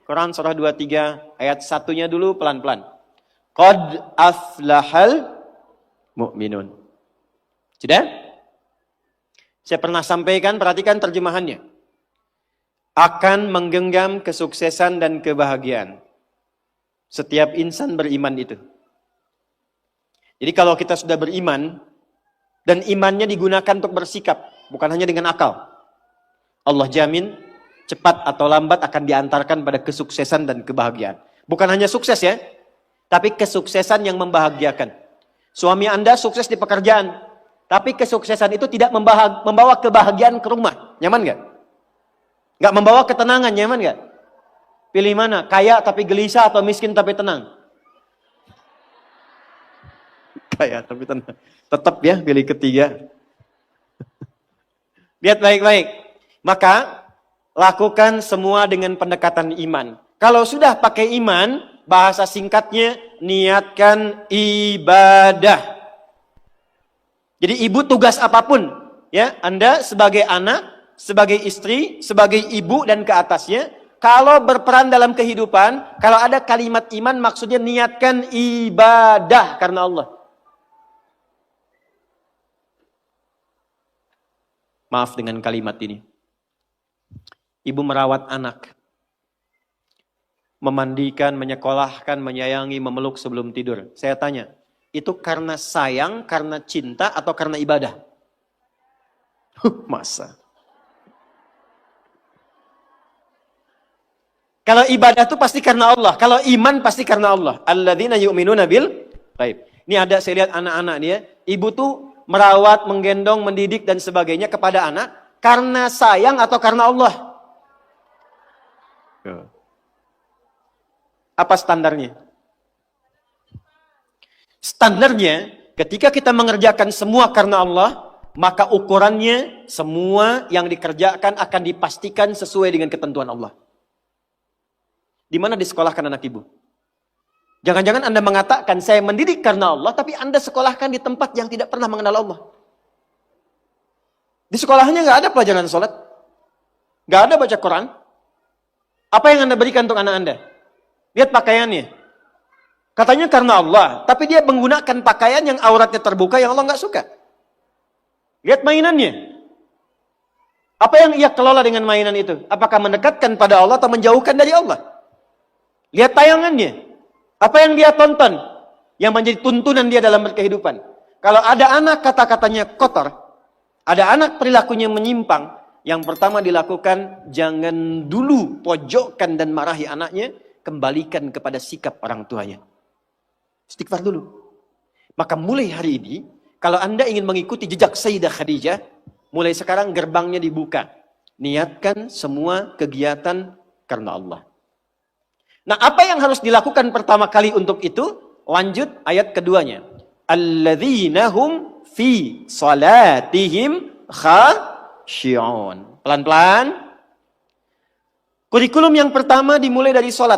Quran surah 23 ayat 1-nya dulu pelan-pelan. Qad aflahal mu'minun. Sudah? Saya pernah sampaikan, perhatikan terjemahannya. Akan menggenggam kesuksesan dan kebahagiaan. Setiap insan beriman itu. Jadi kalau kita sudah beriman, dan imannya digunakan untuk bersikap, bukan hanya dengan akal. Allah jamin, cepat atau lambat akan diantarkan pada kesuksesan dan kebahagiaan. Bukan hanya sukses ya, tapi kesuksesan yang membahagiakan. Suami Anda sukses di pekerjaan, tapi kesuksesan itu tidak membawa kebahagiaan ke rumah. Nyaman gak? Gak membawa ketenangan, nyaman gak? Pilih mana? Kaya tapi gelisah atau miskin tapi tenang? Kaya tapi tenang. Tetap ya pilih ketiga. Lihat baik-baik. Maka lakukan semua dengan pendekatan iman. Kalau sudah pakai iman, bahasa singkatnya niatkan ibadah. Jadi ibu tugas apapun, ya, Anda sebagai anak, sebagai istri, sebagai ibu dan ke atasnya, kalau berperan dalam kehidupan, kalau ada kalimat iman maksudnya niatkan ibadah karena Allah. Maaf dengan kalimat ini. Ibu merawat anak. Memandikan, menyekolahkan, menyayangi, memeluk sebelum tidur. Saya tanya, itu karena sayang, karena cinta, atau karena ibadah? Masa? Kalau ibadah itu pasti karena Allah. Kalau iman pasti karena Allah. Alladzina yu'minuna bil ghaib. Ini ada, saya lihat anak-anak dia. Ibu tuh merawat, menggendong, mendidik dan sebagainya kepada anak karena sayang atau karena Allah? Apa standarnya? Standarnya ketika kita mengerjakan semua karena Allah, maka ukurannya semua yang dikerjakan akan dipastikan sesuai dengan ketentuan Allah. Di mana disekolahkan anak ibu? Jangan-jangan Anda mengatakan, saya mendidik karena Allah, tapi Anda sekolahkan di tempat yang tidak pernah mengenal Allah. Di sekolahnya nggak ada pelajaran sholat. Nggak ada baca Quran. Apa yang Anda berikan untuk anak Anda? Lihat pakaiannya. Katanya karena Allah, tapi dia menggunakan pakaian yang auratnya terbuka yang Allah nggak suka. Lihat mainannya. Apa yang ia kelola dengan mainan itu? Apakah mendekatkan pada Allah atau menjauhkan dari Allah? Lihat tayangannya. Apa yang dia tonton? Yang menjadi tuntunan dia dalam berkehidupan. Kalau ada anak kata-katanya kotor, ada anak perilakunya menyimpang, yang pertama dilakukan, jangan dulu pojokkan dan marahi anaknya, kembalikan kepada sikap orang tuanya. Istighfar dulu. Maka mulai hari ini, kalau Anda ingin mengikuti jejak Sayyidah Khadijah, mulai sekarang gerbangnya dibuka. Niatkan semua kegiatan karena Allah. Nah, apa yang harus dilakukan pertama kali untuk itu? Lanjut ayat keduanya. Alladzina hum fi salatihim khashi'un. Pelan-pelan. Kurikulum yang pertama dimulai dari salat.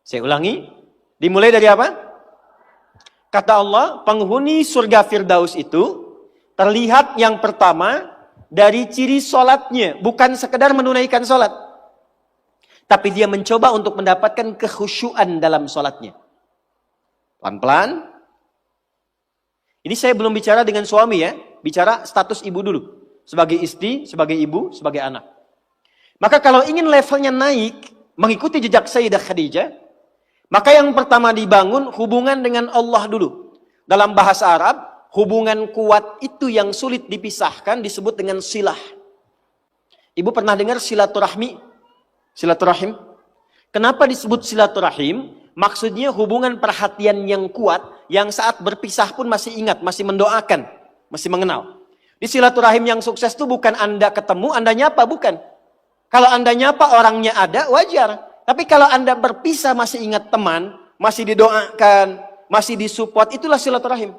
Saya ulangi. Dimulai dari apa? Kata Allah, penghuni surga Firdaus itu terlihat yang pertama dari ciri salatnya, bukan sekedar menunaikan salat. Tapi dia mencoba untuk mendapatkan kekhusyuan dalam sholatnya. Pelan-pelan. Ini saya belum bicara dengan suami ya. Bicara status ibu dulu. Sebagai istri, sebagai ibu, sebagai anak. Maka kalau ingin levelnya naik, mengikuti jejak Sayyidah Khadijah, maka yang pertama dibangun hubungan dengan Allah dulu. Dalam bahasa Arab, hubungan kuat itu yang sulit dipisahkan disebut dengan silah. Ibu pernah dengar silaturahmi? Silaturahim. Kenapa disebut silaturahim? Maksudnya hubungan perhatian yang kuat, yang saat berpisah pun masih ingat, masih mendoakan, masih mengenal. Di silaturahim yang sukses itu bukan Anda ketemu, Anda nyapa, bukan. Kalau Anda nyapa orangnya ada, wajar. Tapi kalau Anda berpisah masih ingat teman, masih didoakan, masih disupport, itulah silaturahim.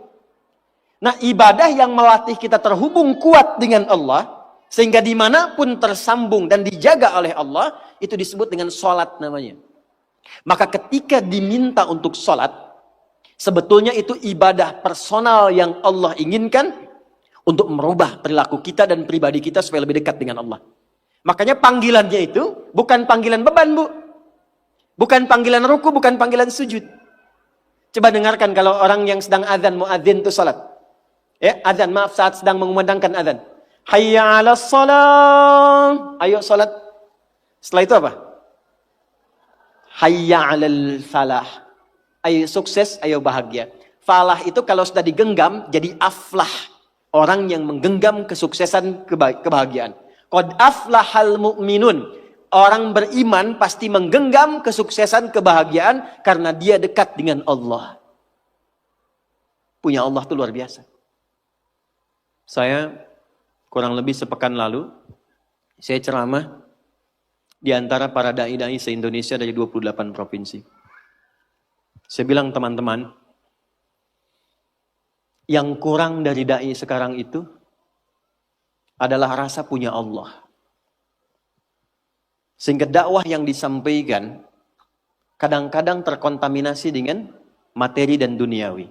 Nah, ibadah yang melatih kita terhubung kuat dengan Allah, sehingga dimanapun tersambung dan dijaga oleh Allah, itu disebut dengan sholat namanya. Maka ketika diminta untuk sholat, sebetulnya itu ibadah personal yang Allah inginkan untuk merubah perilaku kita dan pribadi kita supaya lebih dekat dengan Allah. Makanya panggilannya itu bukan panggilan beban, Bu. Bukan panggilan ruku, bukan panggilan sujud. Coba dengarkan kalau orang yang sedang azan, muadzin itu salat. Ya, azan, maaf, saat sedang mengumandangkan azan. Hayya 'alas shalah. Ayo salat. Setelah itu apa? Hayya 'alal falah. Ayo sukses, ayo bahagia. Falah itu kalau sudah digenggam jadi aflah. Orang yang menggenggam kesuksesan, kebahagiaan. Qad aflahal mu'minun. Orang beriman pasti menggenggam kesuksesan, kebahagiaan karena dia dekat dengan Allah. Punya Allah itu luar biasa. Saya kurang lebih sepekan lalu, saya ceramah di antara para dai-dai se-Indonesia dari 28 provinsi. Saya bilang, teman-teman, yang kurang dari dai sekarang itu adalah rasa punya Allah. Sehingga dakwah yang disampaikan kadang-kadang terkontaminasi dengan materi dan duniawi.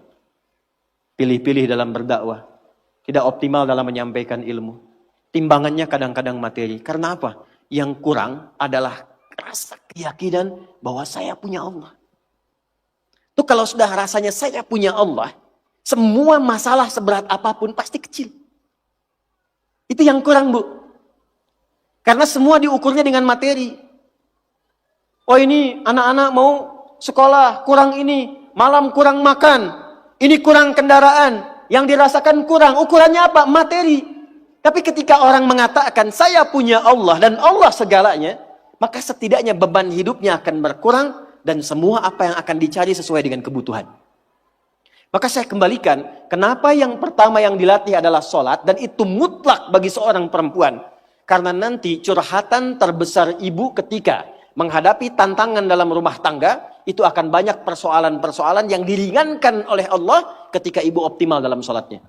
Pilih-pilih dalam berdakwah, tidak optimal dalam menyampaikan ilmu. Timbangannya kadang-kadang materi. Karena apa? Yang kurang adalah rasa keyakinan bahwa saya punya Allah. Itu kalau sudah rasanya saya punya Allah, semua masalah seberat apapun pasti kecil. Itu yang kurang, Bu. Karena semua diukurnya dengan materi. Oh, ini anak-anak mau sekolah, kurang ini. Malam kurang makan. Ini kurang kendaraan. Yang dirasakan kurang. Ukurannya apa? Materi. Tapi ketika orang mengatakan, saya punya Allah dan Allah segalanya, maka setidaknya beban hidupnya akan berkurang dan semua apa yang akan dicari sesuai dengan kebutuhan. Maka saya kembalikan, kenapa yang pertama yang dilatih adalah sholat, dan itu mutlak bagi seorang perempuan. Karena nanti curhatan terbesar ibu ketika menghadapi tantangan dalam rumah tangga, itu akan banyak persoalan-persoalan yang diringankan oleh Allah ketika ibu optimal dalam sholatnya.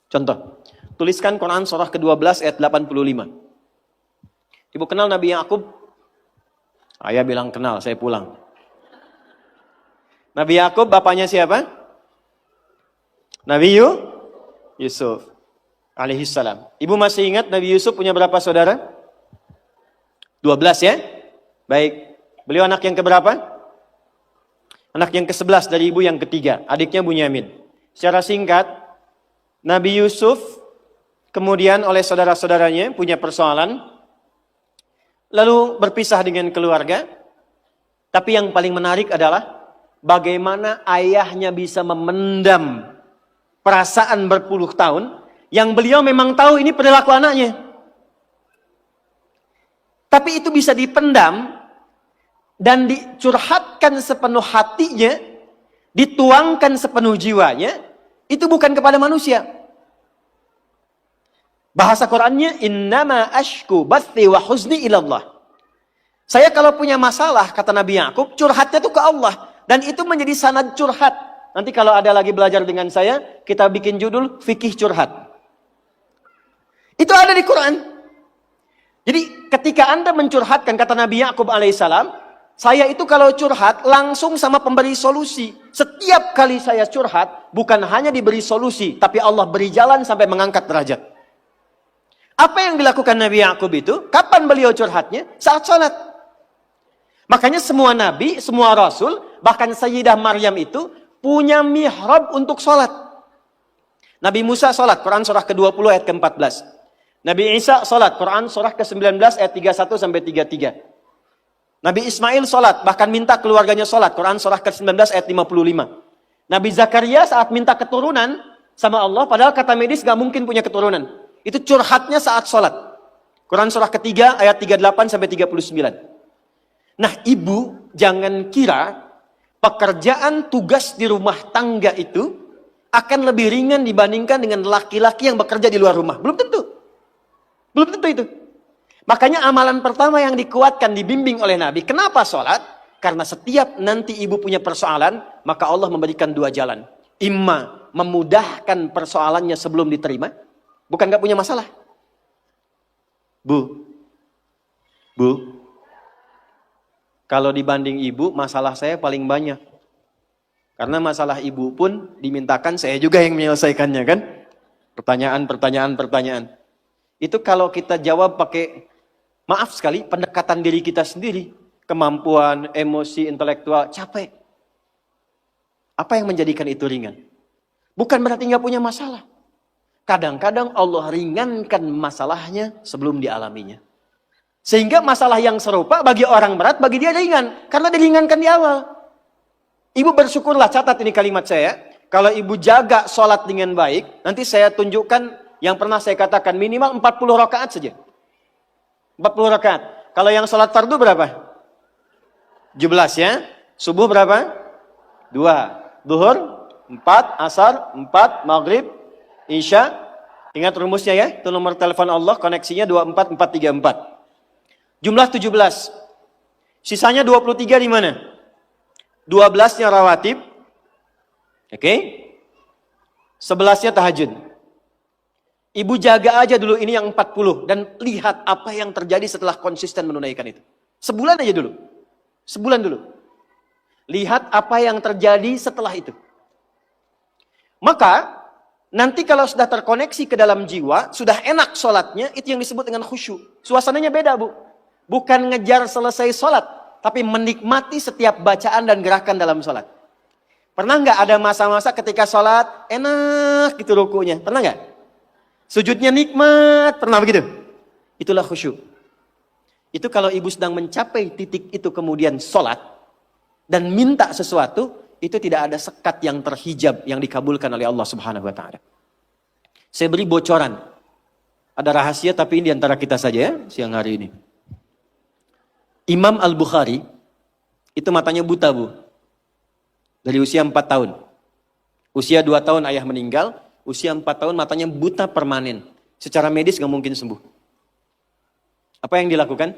Contoh, tuliskan Quran surah ke-12 ayat 85. Ibu kenal Nabi Yakub? Ayah bilang kenal, saya pulang. Nabi Yakub bapaknya siapa? Nabi Yusuf alaihissalam. Ibu masih ingat Nabi Yusuf punya berapa saudara? 12 ya? Baik. Beliau anak yang keberapa? Anak yang ke-11 dari ibu yang ketiga. Adiknya Bunyamin. Secara singkat, Nabi Yusuf kemudian oleh saudara-saudaranya punya persoalan. Lalu berpisah dengan keluarga. Tapi yang paling menarik adalah bagaimana ayahnya bisa memendam perasaan berpuluh tahun yang beliau memang tahu ini perilaku anaknya. Tapi itu bisa dipendam dan dicurhatkan sepenuh hatinya, dituangkan sepenuh jiwanya, itu bukan kepada manusia. Bahasa Qur'annya, innama ashku bathi wa huzni ilallah. Saya kalau punya masalah, kata Nabi Yakub, curhatnya itu ke Allah. Dan itu menjadi sanad curhat. Nanti kalau ada lagi belajar dengan saya, kita bikin judul fikih curhat. Itu ada di Quran. Jadi ketika Anda mencurhatkan, kata Nabi Yakub alaihissalam, saya itu kalau curhat langsung sama pemberi solusi. Setiap kali saya curhat, bukan hanya diberi solusi, tapi Allah beri jalan sampai mengangkat derajat. Apa yang dilakukan Nabi Yakub itu? Kapan beliau curhatnya? Saat sholat. Makanya semua nabi, semua rasul, bahkan Sayyidah Maryam itu punya mihrab untuk sholat. Nabi Musa sholat, Quran surah ke-20 ayat ke-14. Nabi Isa sholat, Quran surah ke-19 ayat 31 sampai 33. Nabi Ismail sholat, bahkan minta keluarganya sholat, Quran surah ke-19 ayat 55. Nabi Zakaria saat minta keturunan sama Allah, padahal kata medis gak mungkin punya keturunan. Itu curhatnya saat sholat. Quran surah ketiga ayat 38 sampai 39. Nah, ibu jangan kira pekerjaan tugas di rumah tangga itu akan lebih ringan dibandingkan dengan laki-laki yang bekerja di luar rumah. Belum tentu. Belum tentu itu. Makanya amalan pertama yang dikuatkan, dibimbing oleh Nabi. Kenapa sholat? Karena setiap nanti ibu punya persoalan, maka Allah memberikan dua jalan. Imma memudahkan persoalannya sebelum diterima. Bukan gak punya masalah. Bu. Kalau dibanding ibu, masalah saya paling banyak. Karena masalah ibu pun dimintakan saya juga yang menyelesaikannya kan. Pertanyaan. Itu kalau kita jawab pakai, maaf sekali, pendekatan diri kita sendiri, kemampuan, emosi, intelektual, capek. Apa yang menjadikan itu ringan? Bukan berarti nggak punya masalah. Kadang-kadang Allah ringankan masalahnya sebelum dialaminya. Sehingga masalah yang serupa bagi orang berat, bagi dia ringan. Karena diringankan di awal. Ibu bersyukurlah, catat ini kalimat saya. Kalau ibu jaga sholat dengan baik, nanti saya tunjukkan yang pernah saya katakan minimal 40 rakaat saja. 40 rakaat. Kalau yang sholat fardu berapa? 17 ya. Subuh berapa? 2. Zuhur 4, asar 4, maghrib, isya. Ingat rumusnya ya. Itu nomor telepon Allah, koneksinya 24434. Jumlah 17. Sisanya 23 di mana? 12-nya rawatib. Oke. 11-nya tahajud. Ibu jaga aja dulu ini yang 40 dan lihat apa yang terjadi setelah konsisten menunaikan itu. Sebulan aja dulu. Sebulan dulu. Lihat apa yang terjadi setelah itu. Maka nanti kalau sudah terkoneksi ke dalam jiwa, sudah enak sholatnya, itu yang disebut dengan khusyuk. Suasananya beda, Bu. Bukan ngejar selesai sholat, tapi menikmati setiap bacaan dan gerakan dalam sholat. Pernah nggak ada masa-masa ketika sholat enak gitu rukunya? Pernah nggak? Sujudnya nikmat, pernah begitu? Itulah khusyuk. Itu kalau ibu sedang mencapai titik itu kemudian sholat dan minta sesuatu, itu tidak ada sekat yang terhijab yang dikabulkan oleh Allah Subhanahu Wa Taala. Saya beri bocoran. Ada rahasia tapi ini diantara kita saja ya siang hari ini. Imam Al-Bukhari itu matanya buta, Bu. Dari usia 4 tahun. Usia 2 tahun ayah meninggal, usia 4 tahun matanya buta permanen. Secara medis gak mungkin sembuh. Apa yang dilakukan?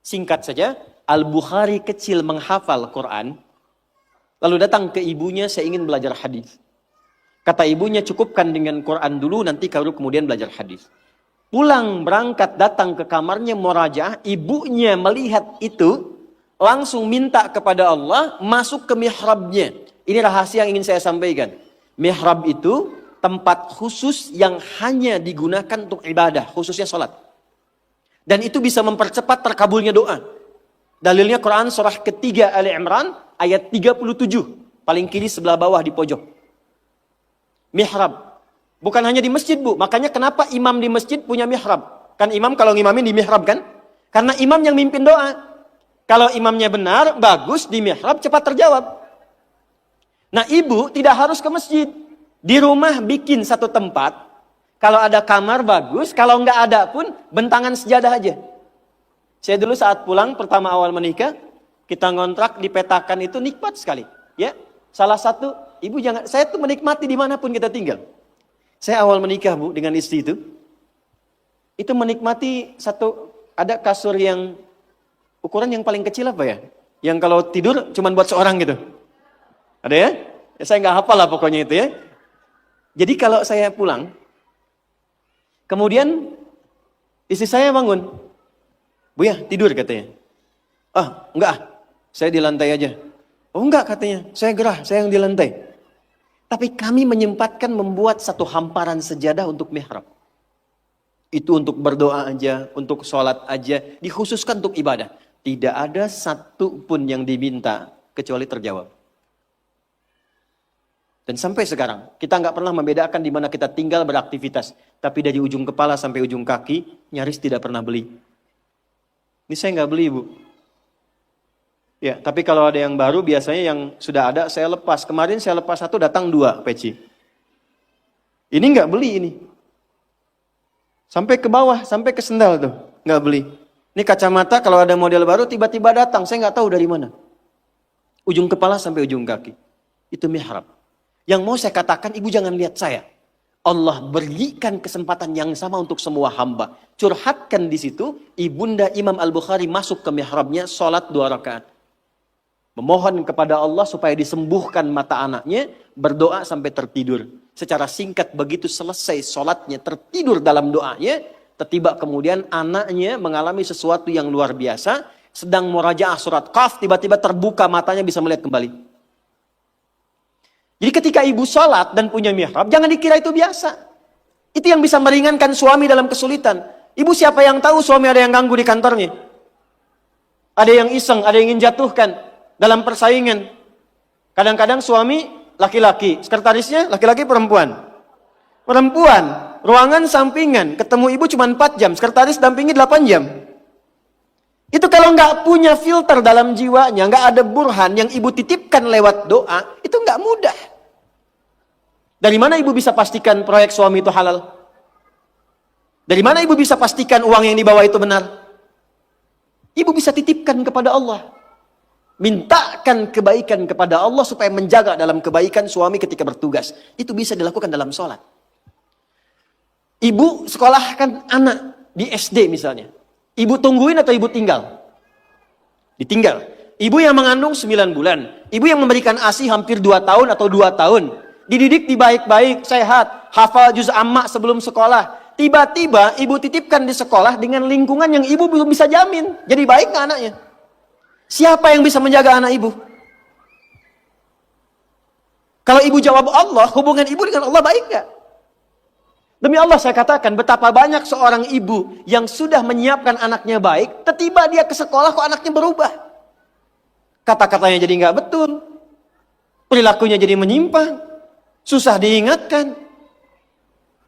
Singkat saja, Al-Bukhari kecil menghafal Quran, lalu datang ke ibunya, saya ingin belajar hadis. Kata ibunya, cukupkan dengan Quran dulu, nanti baru kemudian belajar hadis. Pulang berangkat datang ke kamarnya murajaah, ibunya melihat itu, langsung minta kepada Allah masuk ke mihrabnya. Ini rahasia yang ingin saya sampaikan. Mihrab itu tempat khusus yang hanya digunakan untuk ibadah, khususnya sholat. Dan itu bisa mempercepat terkabulnya doa. Dalilnya Quran surah ketiga Ali Imran ayat 37. Paling kiri sebelah bawah di pojok. Mihrab. Bukan hanya di masjid, Bu. Makanya kenapa imam di masjid punya mihrab? Kan imam kalau ngimamin di mihrab kan? Karena imam yang mimpin doa. Kalau imamnya benar, bagus, di mihrab cepat terjawab. Nah ibu tidak harus ke masjid. Di rumah bikin satu tempat. Kalau ada kamar bagus, kalau nggak ada pun bentangan sejadah aja. Saya dulu saat pulang pertama awal menikah, kita ngontrak dipetakan itu nikmat sekali. Ya, salah satu ibu jangan, saya tuh menikmati dimanapun kita tinggal. Saya awal menikah, Bu, dengan istri itu menikmati ada kasur yang ukuran yang paling kecil apa ya? Yang kalau tidur cuma buat seorang gitu. Ada ya? Saya nggak hafal lah pokoknya itu ya. Jadi kalau saya pulang, kemudian istri saya bangun. Bu ya, tidur katanya. Enggak, saya di lantai aja. Oh enggak katanya, saya gerah, saya yang di lantai. Tapi kami menyempatkan membuat satu hamparan sejadah untuk mihrab. Itu untuk berdoa aja, untuk sholat aja, dikhususkan untuk ibadah. Tidak ada satu pun yang diminta, kecuali terjawab. Dan sampai sekarang, kita nggak pernah membedakan di mana kita tinggal beraktivitas. Tapi dari ujung kepala sampai ujung kaki, nyaris tidak pernah beli. Ini saya nggak beli, Bu. Ya, tapi kalau ada yang baru, biasanya yang sudah ada, saya lepas. Kemarin saya lepas 1, datang 2 peci. Ini nggak beli ini. Sampai ke bawah, sampai ke sendal tuh, nggak beli. Ini kacamata kalau ada model baru, tiba-tiba datang, saya nggak tahu dari mana. Ujung kepala sampai ujung kaki. Itu mihrab. Yang mau saya katakan, ibu jangan lihat saya. Allah berikan kesempatan yang sama untuk semua hamba. Curhatkan di situ, ibunda Imam Al-Bukhari masuk ke mihrabnya, sholat 2 rakaat. Memohon kepada Allah supaya disembuhkan mata anaknya, berdoa sampai tertidur. Secara singkat begitu selesai sholatnya, tertidur dalam doanya, tiba kemudian anaknya mengalami sesuatu yang luar biasa, sedang murajaah surat Qaf, tiba-tiba terbuka matanya bisa melihat kembali. Jadi ketika ibu sholat dan punya mihrab, jangan dikira itu biasa. Itu yang bisa meringankan suami dalam kesulitan. Ibu siapa yang tahu suami ada yang ganggu di kantornya? Ada yang iseng, ada yang ingin jatuhkan dalam persaingan. Kadang-kadang suami laki-laki, sekretarisnya laki-laki perempuan. Perempuan, ruangan sampingan, ketemu ibu cuma 4 jam, sekretaris dampingi 8 jam. Itu kalau nggak punya filter dalam jiwanya, nggak ada burhan yang ibu titipkan lewat doa, itu nggak mudah. Dari mana ibu bisa pastikan proyek suami itu halal? Dari mana ibu bisa pastikan uang yang dibawa itu benar? Ibu bisa titipkan kepada Allah. Mintakan kebaikan kepada Allah supaya menjaga dalam kebaikan suami ketika bertugas. Itu bisa dilakukan dalam sholat. Ibu sekolahkan anak di SD misalnya. Ibu tungguin atau ibu tinggal? Ditinggal. Ibu yang mengandung 9 bulan. Ibu yang memberikan ASI hampir 2 tahun atau 2 tahun. Dididik di baik-baik, sehat. Hafal juz amma sebelum sekolah. Tiba-tiba ibu titipkan di sekolah dengan lingkungan yang ibu belum bisa jamin. Jadi baik gak anaknya? Siapa yang bisa menjaga anak ibu? Kalau ibu jawab Allah, hubungan ibu dengan Allah baik gak? Demi Allah saya katakan, betapa banyak seorang ibu yang sudah menyiapkan anaknya baik, tiba dia ke sekolah kok anaknya berubah. Kata-katanya jadi nggak betul, perilakunya jadi menyimpang, susah diingatkan.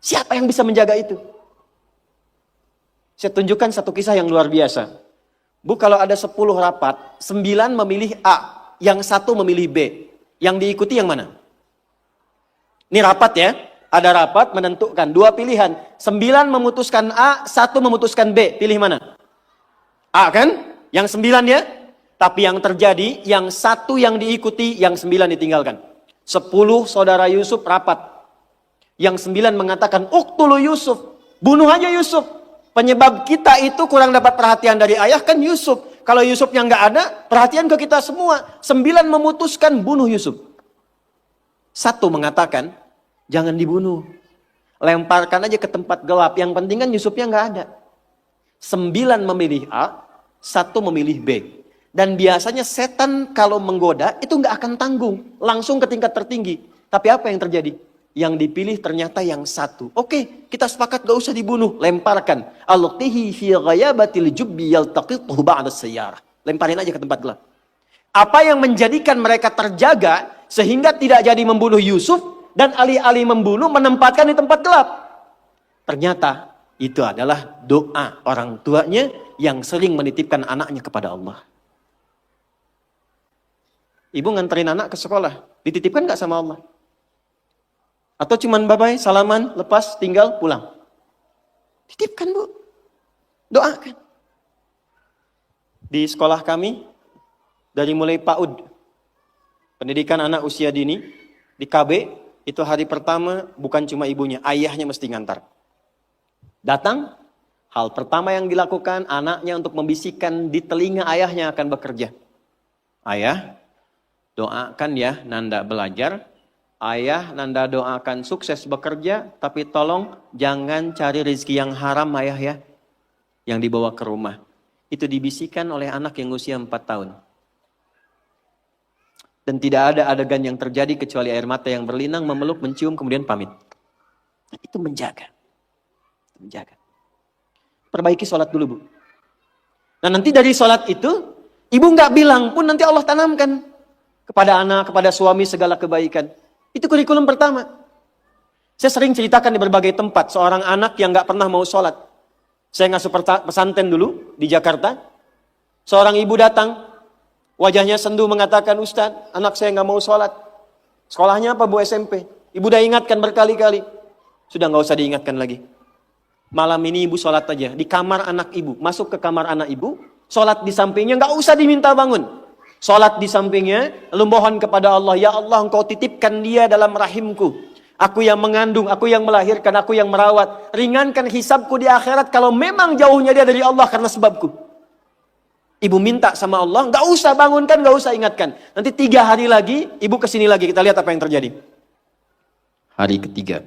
Siapa yang bisa menjaga itu? Saya tunjukkan satu kisah yang luar biasa. Bu, kalau ada 10 rapat, 9 memilih A, yang 1 memilih B. Yang diikuti yang mana? Ini rapat ya. Ada rapat menentukan 2 pilihan. 9 memutuskan A, 1 memutuskan B. Pilih mana? A kan? Yang 9 ya. Tapi yang terjadi, yang 1 yang diikuti, yang 9 ditinggalkan. 10 saudara Yusuf rapat. Yang 9 mengatakan, uqtulu Yusuf. Bunuh aja Yusuf. Penyebab kita itu kurang dapat perhatian dari ayah kan Yusuf. Kalau Yusufnya nggak ada, perhatian ke kita semua. 9 memutuskan bunuh Yusuf. 1 mengatakan, jangan dibunuh. Lemparkan aja ke tempat gelap. Yang penting kan Yusufnya nggak ada. 9 memilih A, 1 memilih B. Dan biasanya setan kalau menggoda itu nggak akan tanggung. Langsung ke tingkat tertinggi. Tapi apa yang terjadi? Yang dipilih ternyata yang 1. Oke, kita sepakat gak usah dibunuh. Lemparkan. Alqihi fi ghayabatil jubbi yaltaqithu ba'da sayyarah. Lemparin aja ke tempat gelap. Apa yang menjadikan mereka terjaga sehingga tidak jadi membunuh Yusuf dan alih-alih membunuh menempatkan di tempat gelap. Ternyata itu adalah doa orang tuanya yang sering menitipkan anaknya kepada Allah. Ibu nganterin anak ke sekolah, dititipkan gak sama Allah? Atau cuman bye-bye, salaman, lepas, tinggal, pulang? Titipkan bu, doakan. Di sekolah kami, dari mulai PAUD, pendidikan anak usia dini, di KB, itu hari pertama bukan cuma ibunya, ayahnya mesti ngantar. Datang, hal pertama yang dilakukan anaknya untuk membisikkan di telinga ayahnya akan bekerja. Ayah, doakan ya Nanda belajar. Ayah, Nanda doakan sukses bekerja, tapi tolong jangan cari rezeki yang haram ayah ya. Yang dibawa ke rumah. Itu dibisikkan oleh anak yang usia 4 tahun. Dan tidak ada adegan yang terjadi kecuali air mata yang berlinang, memeluk, mencium, kemudian pamit. Itu menjaga. Menjaga. Perbaiki sholat dulu bu. Nah nanti dari sholat itu, ibu nggak bilang pun nanti Allah tanamkan. Kepada anak, kepada suami segala kebaikan. Itu kurikulum pertama. Saya sering ceritakan di berbagai tempat. Seorang anak yang gak pernah mau sholat. Saya ngasuh pesantren dulu di Jakarta. Seorang ibu datang. Wajahnya sendu mengatakan, Ustadz, anak saya gak mau sholat. Sekolahnya apa bu? SMP. Ibu udah ingatkan berkali-kali. Sudah gak usah diingatkan lagi. Malam ini ibu sholat aja. Di kamar anak ibu. Masuk ke kamar anak ibu. Sholat di sampingnya. Gak usah diminta bangun. Sholat di sampingnya, lalu mohon kepada Allah, ya Allah engkau titipkan dia dalam rahimku. Aku yang mengandung, aku yang melahirkan, aku yang merawat. Ringankan hisabku di akhirat kalau memang jauhnya dia dari Allah karena sebabku. Ibu minta sama Allah, gak usah bangunkan, gak usah ingatkan. Nanti 3 hari lagi, ibu kesini lagi, kita lihat apa yang terjadi. Hari ketiga,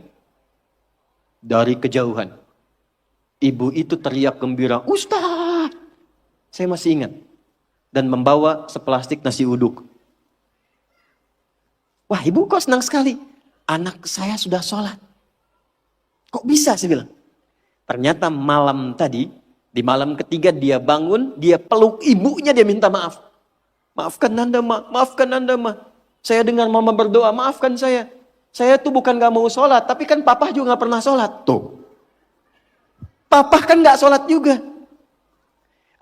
dari kejauhan, ibu itu teriak gembira, Ustaz, saya masih ingat. Dan membawa seplastik nasi uduk. Wah ibu kok senang sekali. Anak saya sudah sholat. Kok bisa saya bilang? Ternyata malam tadi, di malam ketiga dia bangun, dia peluk ibunya, dia minta maaf. Maafkan Nanda, Ma. Maafkan Nanda, Ma. Saya dengar mama berdoa, maafkan saya. Saya tuh bukan gak mau sholat, tapi kan papa juga gak pernah sholat. Tuh. Papa kan gak sholat juga.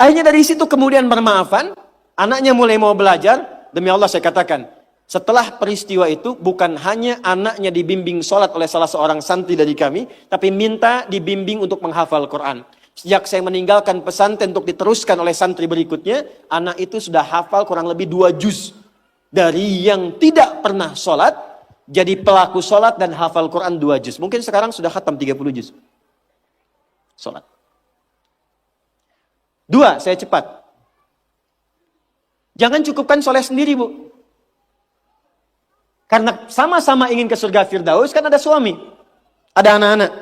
Akhirnya dari situ kemudian bermaafan, anaknya mulai mau belajar. Demi Allah saya katakan, setelah peristiwa itu bukan hanya anaknya dibimbing sholat oleh salah seorang santri dari kami, tapi minta dibimbing untuk menghafal Quran. Sejak saya meninggalkan pesantren untuk diteruskan oleh santri berikutnya, anak itu sudah hafal kurang lebih 2 juz. Dari yang tidak pernah sholat, jadi pelaku sholat dan hafal Quran 2 juz. Mungkin sekarang sudah khatam 30 juz. Sholat. 2, saya cepat. Jangan cukupkan soleh sendiri, Bu. Karena sama-sama ingin ke surga Firdaus, kan ada suami. Ada anak-anak.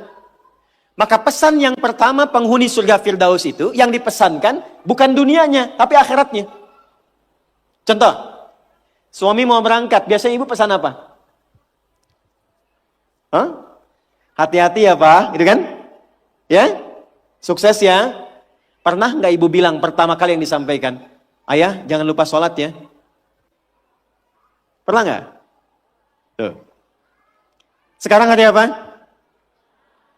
Maka pesan yang pertama penghuni surga Firdaus itu, yang dipesankan bukan dunianya, tapi akhiratnya. Contoh, suami mau berangkat, biasanya ibu pesan apa? Hah? Hati-hati ya Pak, gitu kan? Ya? Sukses ya. Pernah nggak ibu bilang pertama kali yang disampaikan, ayah jangan lupa sholat ya? Pernah nggak? Tuh. Sekarang ada apa?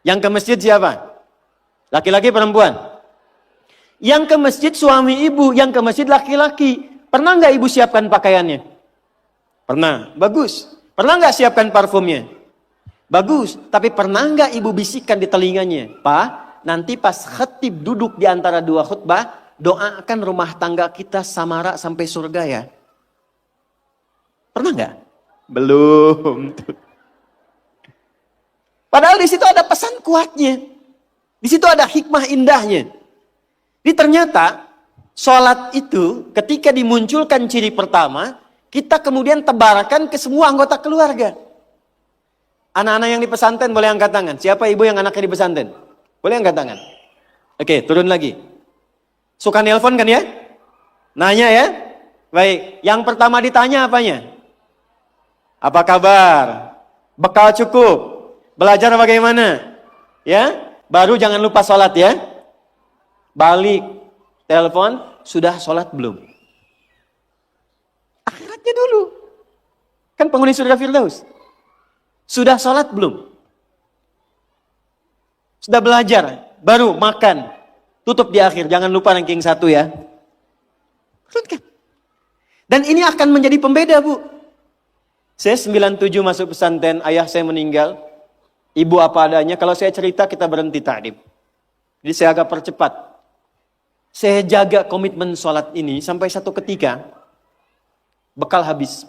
Yang ke masjid siapa? Laki-laki perempuan? Yang ke masjid suami ibu, yang ke masjid laki-laki. Pernah nggak ibu siapkan pakaiannya? Pernah. Bagus. Pernah nggak siapkan parfumnya? Bagus. Tapi pernah nggak ibu bisikkan di telinganya? Pak, nanti pas khatib duduk di antara 2 khutbah, doakan rumah tangga kita samara sampai surga ya. Pernah nggak? Belum. Padahal di situ ada pesan kuatnya. Di situ ada hikmah indahnya. Jadi ternyata sholat itu ketika dimunculkan ciri pertama, kita kemudian tebarkan ke semua anggota keluarga. Anak-anak yang di pesantren boleh angkat tangan. Siapa ibu yang anaknya di pesantren? Boleh angkat tangan. Oke, turun lagi. Suka nelpon kan ya? Nanya ya? Baik, yang pertama ditanya apanya? Apa kabar? Bekal cukup? Belajar bagaimana? Ya? Baru jangan lupa sholat ya. Balik, telepon, sudah sholat belum? Akhiratnya dulu. Kan penghuni surga Firdaus. Sudah sholat belum? Sudah belajar, baru makan. Tutup di akhir, jangan lupa ranking 1 ya. Dan ini akan menjadi pembeda, Bu. Saya 97 masuk pesantren, ayah saya meninggal. Ibu apa adanya, kalau saya cerita kita berhenti ta'lim. Jadi saya agak percepat. Saya jaga komitmen sholat ini sampai satu ketika bekal habis.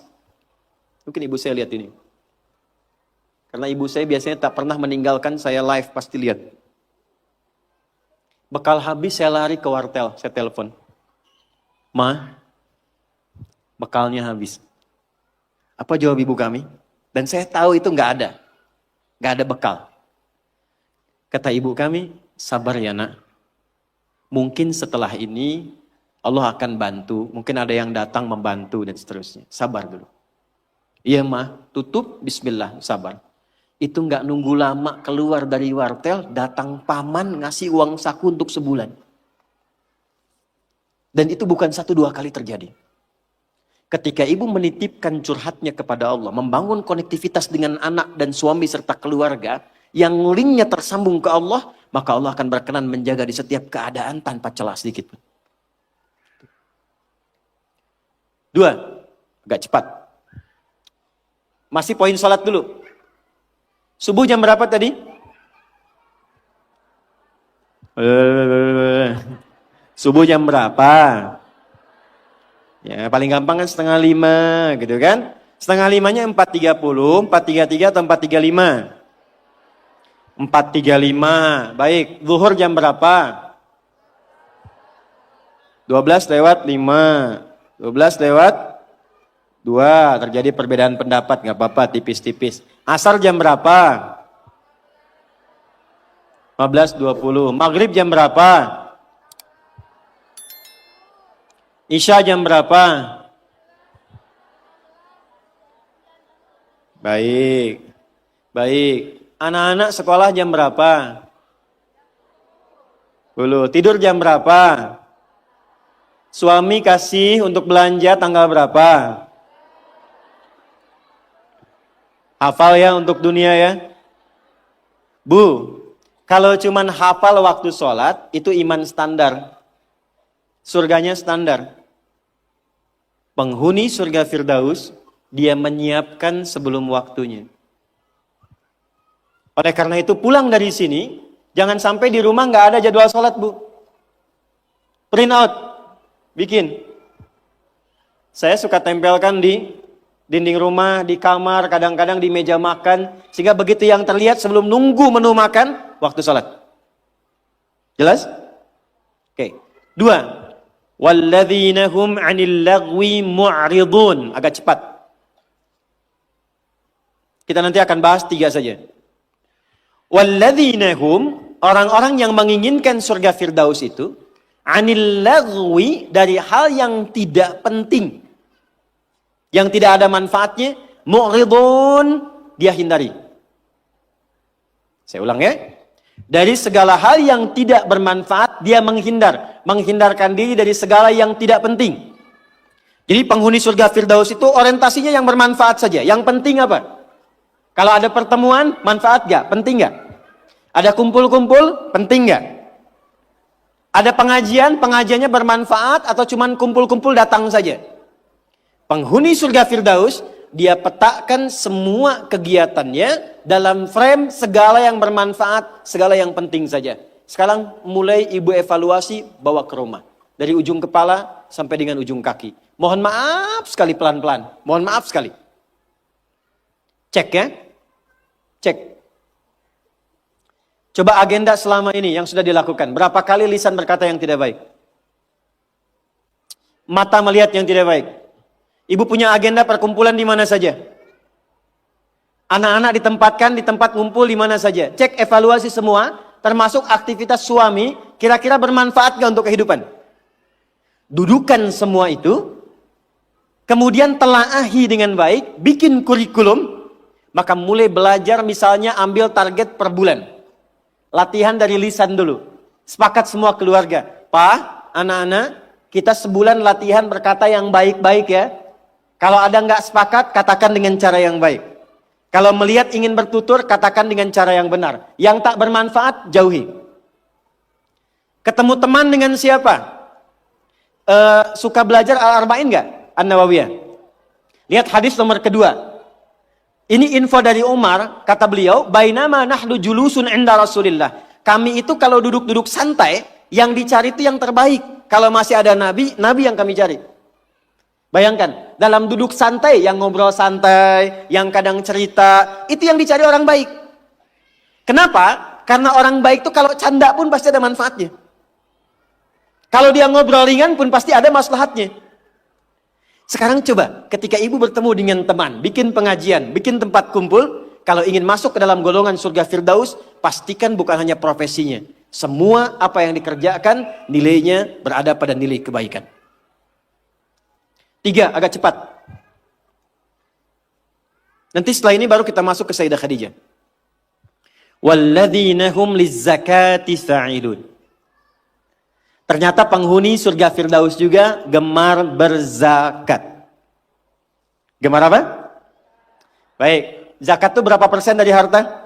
Mungkin ibu saya lihat ini. Karena ibu saya biasanya tak pernah meninggalkan saya live, pasti lihat. Bekal habis, saya lari ke wartel, saya telepon. Ma, bekalnya habis. Apa jawab ibu kami? Dan saya tahu itu nggak ada. Nggak ada bekal. Kata ibu kami, sabar ya nak. Mungkin setelah ini Allah akan bantu. Mungkin ada yang datang membantu dan seterusnya. Sabar dulu. Iya mah, tutup, bismillah, sabar. Itu nggak nunggu lama keluar dari wartel, datang paman ngasih uang saku untuk sebulan. Dan itu bukan 1-2 kali terjadi. Ketika ibu menitipkan curhatnya kepada Allah, membangun konektivitas dengan anak dan suami serta keluarga, yang linknya tersambung ke Allah, maka Allah akan berkenan menjaga di setiap keadaan tanpa celah sedikit pun. 2, agak cepat. Masih poin sholat dulu. Subuh jam berapa tadi? Subuh jam berapa? Ya paling gampang kan 4:30 gitu kan. 4:30-nya 4:30, 4:33 atau 4:35? 4:35. Baik, zuhur jam berapa? 12:05. 12:02. Terjadi perbedaan pendapat, nggak apa-apa, tipis-tipis. Asar jam berapa? 15:20. Maghrib jam berapa? Isya jam berapa? Baik. Baik. Anak-anak sekolah jam berapa? 10. Tidur jam berapa? Suami kasih untuk belanja tanggal berapa? Hafal ya untuk dunia ya. Bu, kalau cuman hafal waktu sholat, itu iman standar. Surganya standar. Penghuni surga Firdaus, dia menyiapkan sebelum waktunya. Oleh karena itu pulang dari sini, jangan sampai di rumah nggak ada jadwal sholat, Bu. Print out, bikin. Saya suka tempelkan di dinding rumah, di kamar, kadang-kadang di meja makan, sehingga begitu yang terlihat sebelum nunggu menu makan, waktu sholat. Jelas? Oke. 2. Walladzina hum 'anil lagwi mu'ridun. Agak cepat. Kita nanti akan bahas 3 saja. Walladzina hum, orang-orang yang menginginkan surga Firdaus itu, 'anil lagwi, dari hal yang tidak penting, yang tidak ada manfaatnya, mu'ridun, dia hindari. Saya ulang ya. Dari segala hal yang tidak bermanfaat, dia menghindar. Menghindarkan diri dari segala yang tidak penting. Jadi penghuni surga Firdaus itu orientasinya yang bermanfaat saja. Yang penting apa? Kalau ada pertemuan, manfaat gak? Penting gak? Ada kumpul-kumpul, penting gak? Ada pengajian, pengajiannya bermanfaat atau cuman kumpul-kumpul datang saja? Penghuni surga Firdaus, dia petakan semua kegiatannya dalam frame segala yang bermanfaat, segala yang penting saja. Sekarang mulai ibu evaluasi, bawa ke rumah. Dari ujung kepala sampai dengan ujung kaki. Mohon maaf sekali pelan-pelan. Mohon maaf sekali. Cek ya. Cek. Coba agenda selama ini yang sudah dilakukan. Berapa kali lisan berkata yang tidak baik? Mata melihat yang tidak baik. Ibu punya agenda perkumpulan di mana saja? Anak-anak ditempatkan di tempat ngumpul di mana saja? Cek evaluasi semua, termasuk aktivitas suami, kira-kira bermanfaat gak untuk kehidupan? Dudukan semua itu, kemudian telaahi dengan baik, bikin kurikulum, maka mulai belajar misalnya ambil target per bulan. Latihan dari lisan dulu. Sepakat semua keluarga. Pak, anak-anak, kita sebulan latihan berkata yang baik-baik ya. Kalau ada nggak sepakat, katakan dengan cara yang baik. Kalau melihat ingin bertutur, katakan dengan cara yang benar. Yang tak bermanfaat, jauhi. Ketemu teman dengan siapa? Suka belajar Al-Arba'in nggak? An-Nawawiyah. Lihat hadis nomor kedua. Ini info dari Umar, kata beliau, bainama nahnu julusun inda Rasulillah. Kami itu kalau duduk-duduk santai, yang dicari itu yang terbaik. Kalau masih ada nabi, nabi yang kami cari. Bayangkan, dalam duduk santai, yang ngobrol santai, yang kadang cerita, itu yang dicari orang baik. Kenapa? Karena orang baik itu kalau canda pun pasti ada manfaatnya. Kalau dia ngobrol ringan pun pasti ada maslahatnya. Sekarang coba, ketika ibu bertemu dengan teman, bikin pengajian, bikin tempat kumpul, kalau ingin masuk ke dalam golongan surga Firdaus, pastikan bukan hanya profesinya. Semua apa yang dikerjakan, nilainya berada pada nilai kebaikan. 3, agak cepat. Nanti setelah ini baru kita masuk ke Sayyidah Khadijah. Walladzina hum lizzakati fa'ilun. Ternyata penghuni surga Firdaus juga gemar berzakat. Gemar apa? Baik, zakat itu berapa persen dari harta?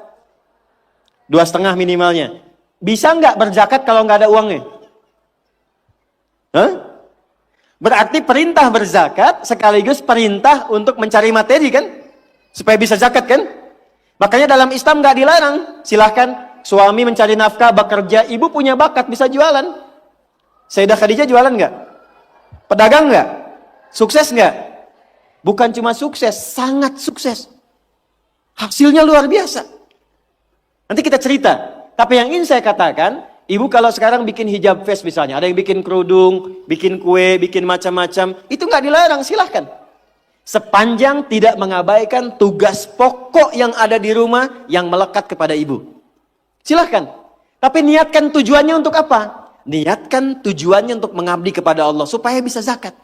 2,5 minimalnya. Bisa nggak berzakat kalau nggak ada uangnya? Hah? Berarti perintah berzakat sekaligus perintah untuk mencari materi kan? Supaya bisa zakat kan? Makanya dalam Islam nggak dilarang. Silahkan suami mencari nafkah, bekerja, ibu punya bakat bisa jualan. Sayyidah Khadijah jualan nggak? Pedagang nggak? Sukses nggak? Bukan cuma sukses, sangat sukses. Hasilnya luar biasa. Nanti kita cerita. Tapi yang ingin saya katakan, ibu kalau sekarang bikin hijab face misalnya, ada yang bikin kerudung, bikin kue, bikin macam-macam, itu nggak dilarang, silahkan. Sepanjang tidak mengabaikan tugas pokok yang ada di rumah yang melekat kepada ibu. Silahkan. Tapi niatkan tujuannya untuk apa? Niatkan tujuannya untuk mengabdi kepada Allah supaya bisa zakat.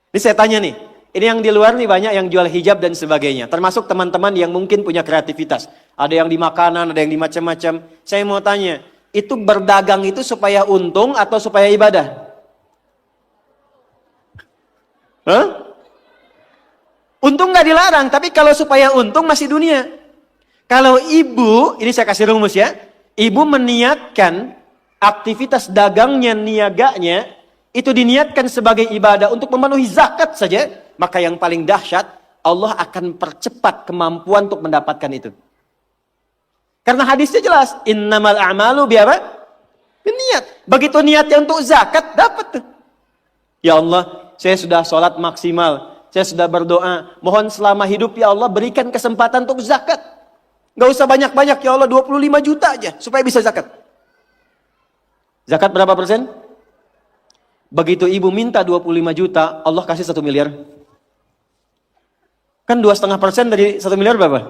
Ini saya tanya nih, Ini yang di luar nih banyak yang jual hijab dan sebagainya. Termasuk teman-teman yang mungkin punya kreativitas. Ada yang di makanan, ada yang di macam-macam. Saya mau tanya, itu berdagang itu supaya untung atau supaya ibadah? Hah? Untung nggak dilarang, tapi kalau supaya untung masih dunia. Kalau ibu, ini saya kasih rumus ya. Ibu meniatkan aktivitas dagangnya, niaganya, itu diniatkan sebagai ibadah untuk memenuhi zakat saja. Maka yang paling dahsyat, Allah akan percepat kemampuan untuk mendapatkan itu. Karena hadisnya jelas, innamal a'malu biapa? Niat. Begitu niatnya untuk zakat, dapat tuh. Ya Allah, saya sudah sholat maksimal. Saya sudah berdoa. Mohon selama hidup ya Allah, berikan kesempatan untuk zakat. Gak usah banyak-banyak ya Allah, 25 juta aja. Supaya bisa zakat. Zakat berapa persen? Begitu ibu minta 25 juta, Allah kasih 1 miliar. Kan 2,5% dari 1 miliar berapa?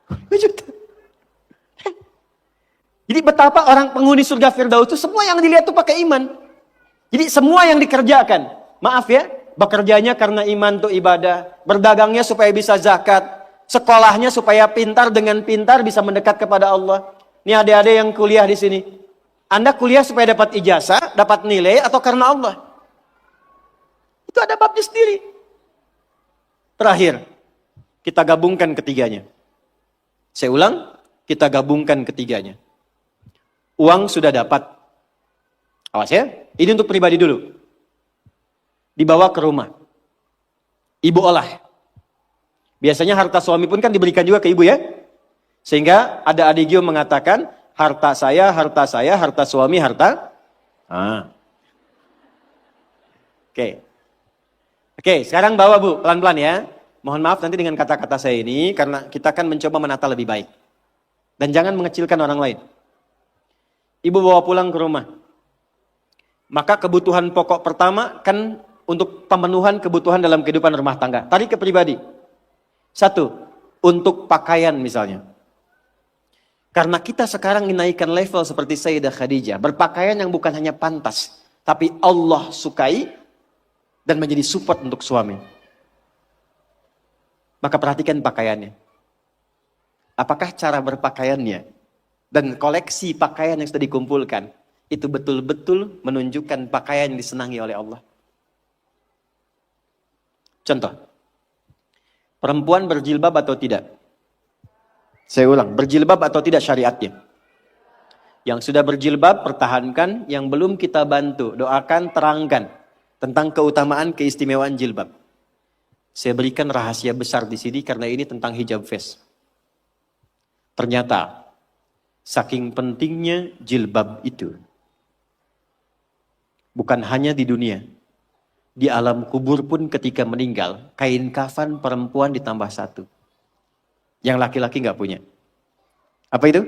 5 juta. Jadi betapa orang penghuni surga Firdaus itu semua yang dilihat tuh pakai iman. Jadi semua yang dikerjakan, maaf ya, bekerjanya karena iman tuh ibadah, berdagangnya supaya bisa zakat, sekolahnya supaya pintar, dengan pintar bisa mendekat kepada Allah. Ini adik-adik yang kuliah di sini. Anda kuliah supaya dapat ijazah, dapat nilai, atau karena Allah? Itu ada babnya sendiri. Terakhir, kita gabungkan ketiganya. Saya ulang, kita gabungkan ketiganya. Uang sudah dapat. Awas ya, ini untuk pribadi dulu. Dibawa ke rumah. Ibu olah. Biasanya harta suami pun kan diberikan juga ke ibu ya. Sehingga ada adigio mengatakan, harta saya, harta suami, harta. Oke, sekarang bawa bu, pelan-pelan ya. Mohon maaf nanti dengan kata-kata saya ini, karena kita akan mencoba menata lebih baik. Dan jangan mengecilkan orang lain. Ibu bawa pulang ke rumah. Maka kebutuhan pokok pertama kan untuk pemenuhan kebutuhan dalam kehidupan rumah tangga. Tarik ke pribadi. 1, untuk pakaian misalnya. Karena kita sekarang menaikkan level seperti Sayyidah Khadijah. Berpakaian yang bukan hanya pantas. Tapi Allah sukai dan menjadi support untuk suami. Maka perhatikan pakaiannya. Apakah cara berpakaiannya dan koleksi pakaian yang sudah dikumpulkan itu betul-betul menunjukkan pakaian yang disenangi oleh Allah? Contoh. Perempuan berjilbab atau tidak? Saya ulang, berjilbab atau tidak syariatnya? Yang sudah berjilbab, pertahankan. Yang belum kita bantu, doakan, terangkan tentang keutamaan, keistimewaan jilbab. Saya berikan rahasia besar di sini karena ini tentang hijab face. Ternyata, saking pentingnya jilbab itu, bukan hanya di dunia, di alam kubur pun ketika meninggal, kain kafan perempuan ditambah 1. Yang laki-laki nggak punya. Apa itu?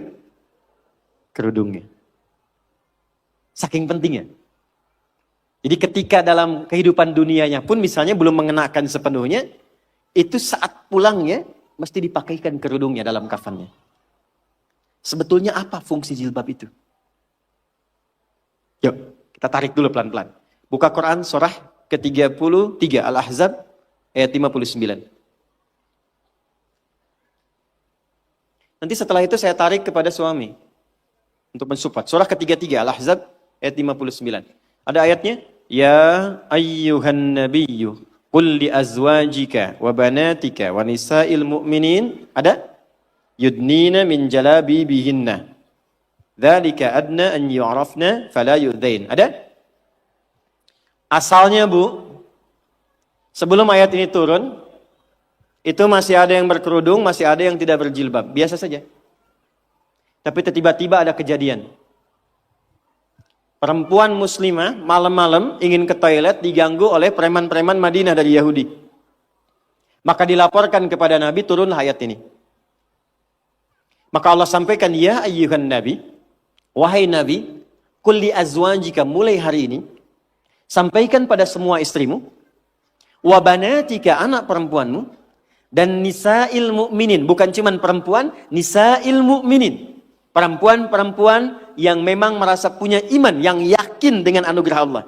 Kerudungnya. Saking pentingnya. Jadi ketika dalam kehidupan dunianya pun misalnya belum mengenakan sepenuhnya, itu saat pulangnya mesti dipakaikan kerudungnya dalam kafannya. Sebetulnya apa fungsi jilbab itu? Yuk, kita tarik dulu pelan-pelan. Buka Quran surah ke-33 Al-Ahzab ayat 59. Nanti setelah itu saya tarik kepada suami untuk mensupport. Surah ke-33 Al-Ahzab ayat 59. Ada ayatnya? Ya ayyuhan nabiyyu qul li azwajika wa banatika wa nisa'il mu'minin. Ada? Yudnina min jalabibihinna. Dzalika adna an yu'rafna fala yu'dzain. Ada? Asalnya bu, sebelum ayat ini turun, itu masih ada yang berkerudung, masih ada yang tidak berjilbab. Biasa saja. Tapi tiba-tiba ada kejadian. Perempuan muslimah malam-malam ingin ke toilet diganggu oleh preman-preman Madinah dari Yahudi. Maka dilaporkan kepada Nabi, turunlah ayat ini. Maka Allah sampaikan, ya ayyuhan nabi, wahai Nabi, kulli azwajika, mulai hari ini, sampaikan pada semua istrimu, wa banatika, anak perempuanmu, dan nisa'il mu'minin, bukan cuman perempuan, nisa'il mu'minin. Perempuan-perempuan yang memang merasa punya iman, yang yakin dengan anugerah Allah.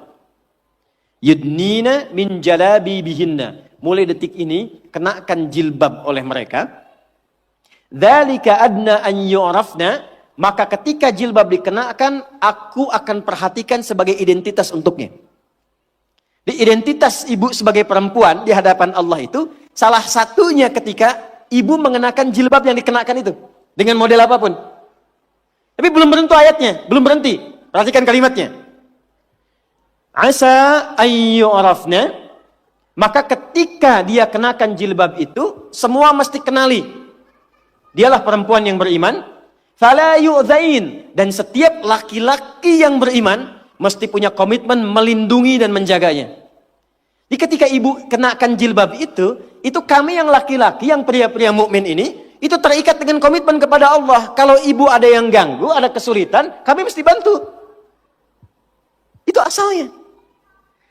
Yudnina min jalabibihinna. mulai detik ini kenakan jilbab oleh mereka. Dzalika adna an yu'rafna, maka ketika jilbab dikenakan, aku akan perhatikan sebagai identitas untuknya. Di identitas ibu sebagai perempuan di hadapan Allah itu, salah satunya ketika ibu mengenakan jilbab yang dikenakan itu. Dengan model apapun. Tapi belum berhenti ayatnya, belum berhenti. Perhatikan kalimatnya. Asa ayyurafna, maka ketika dia kenakan jilbab itu, semua mesti kenali. Dialah perempuan yang beriman. Fala yu'zain, dan setiap laki-laki yang beriman mesti punya komitmen melindungi dan menjaganya. Jadi ketika ibu kenakan jilbab itu kami yang laki-laki, yang pria-pria mukmin ini, itu terikat dengan komitmen kepada Allah. Kalau ibu ada yang ganggu, ada kesulitan, kami mesti bantu. Itu asalnya.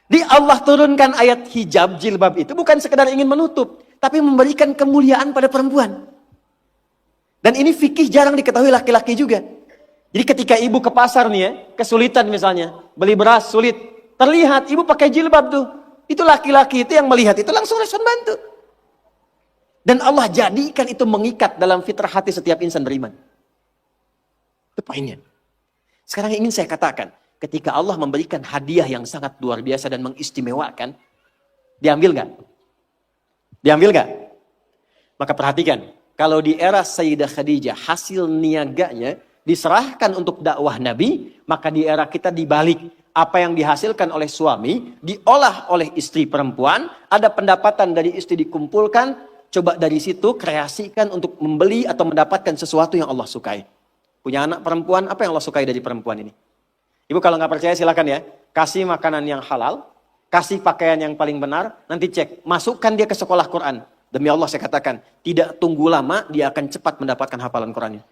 Di Allah turunkan ayat hijab, jilbab itu bukan sekedar ingin menutup, tapi memberikan kemuliaan pada perempuan. Dan ini fikih jarang diketahui laki-laki juga. Jadi ketika ibu ke pasar nih ya, kesulitan misalnya, beli beras sulit, terlihat ibu pakai jilbab tuh. Itu laki-laki itu yang melihat itu langsung respon bantu. Dan Allah jadikan itu mengikat dalam fitrah hati setiap insan beriman. Itu poinnya. Sekarang ingin saya katakan, ketika Allah memberikan hadiah yang sangat luar biasa dan mengistimewakan, diambil gak? Diambil gak? Maka perhatikan, kalau di era Sayyidah Khadijah hasil niaganya diserahkan untuk dakwah Nabi, maka di era kita dibalik. Apa yang dihasilkan oleh suami, diolah oleh istri perempuan, ada pendapatan dari istri dikumpulkan, coba dari situ kreasikan untuk membeli atau mendapatkan sesuatu yang Allah sukai. Punya anak perempuan, apa yang Allah sukai dari perempuan ini? Ibu kalau nggak percaya silakan ya, kasih makanan yang halal, kasih pakaian yang paling benar, nanti cek, masukkan dia ke sekolah Quran. Demi Allah saya katakan, tidak tunggu lama, dia akan cepat mendapatkan hafalan Qurannya.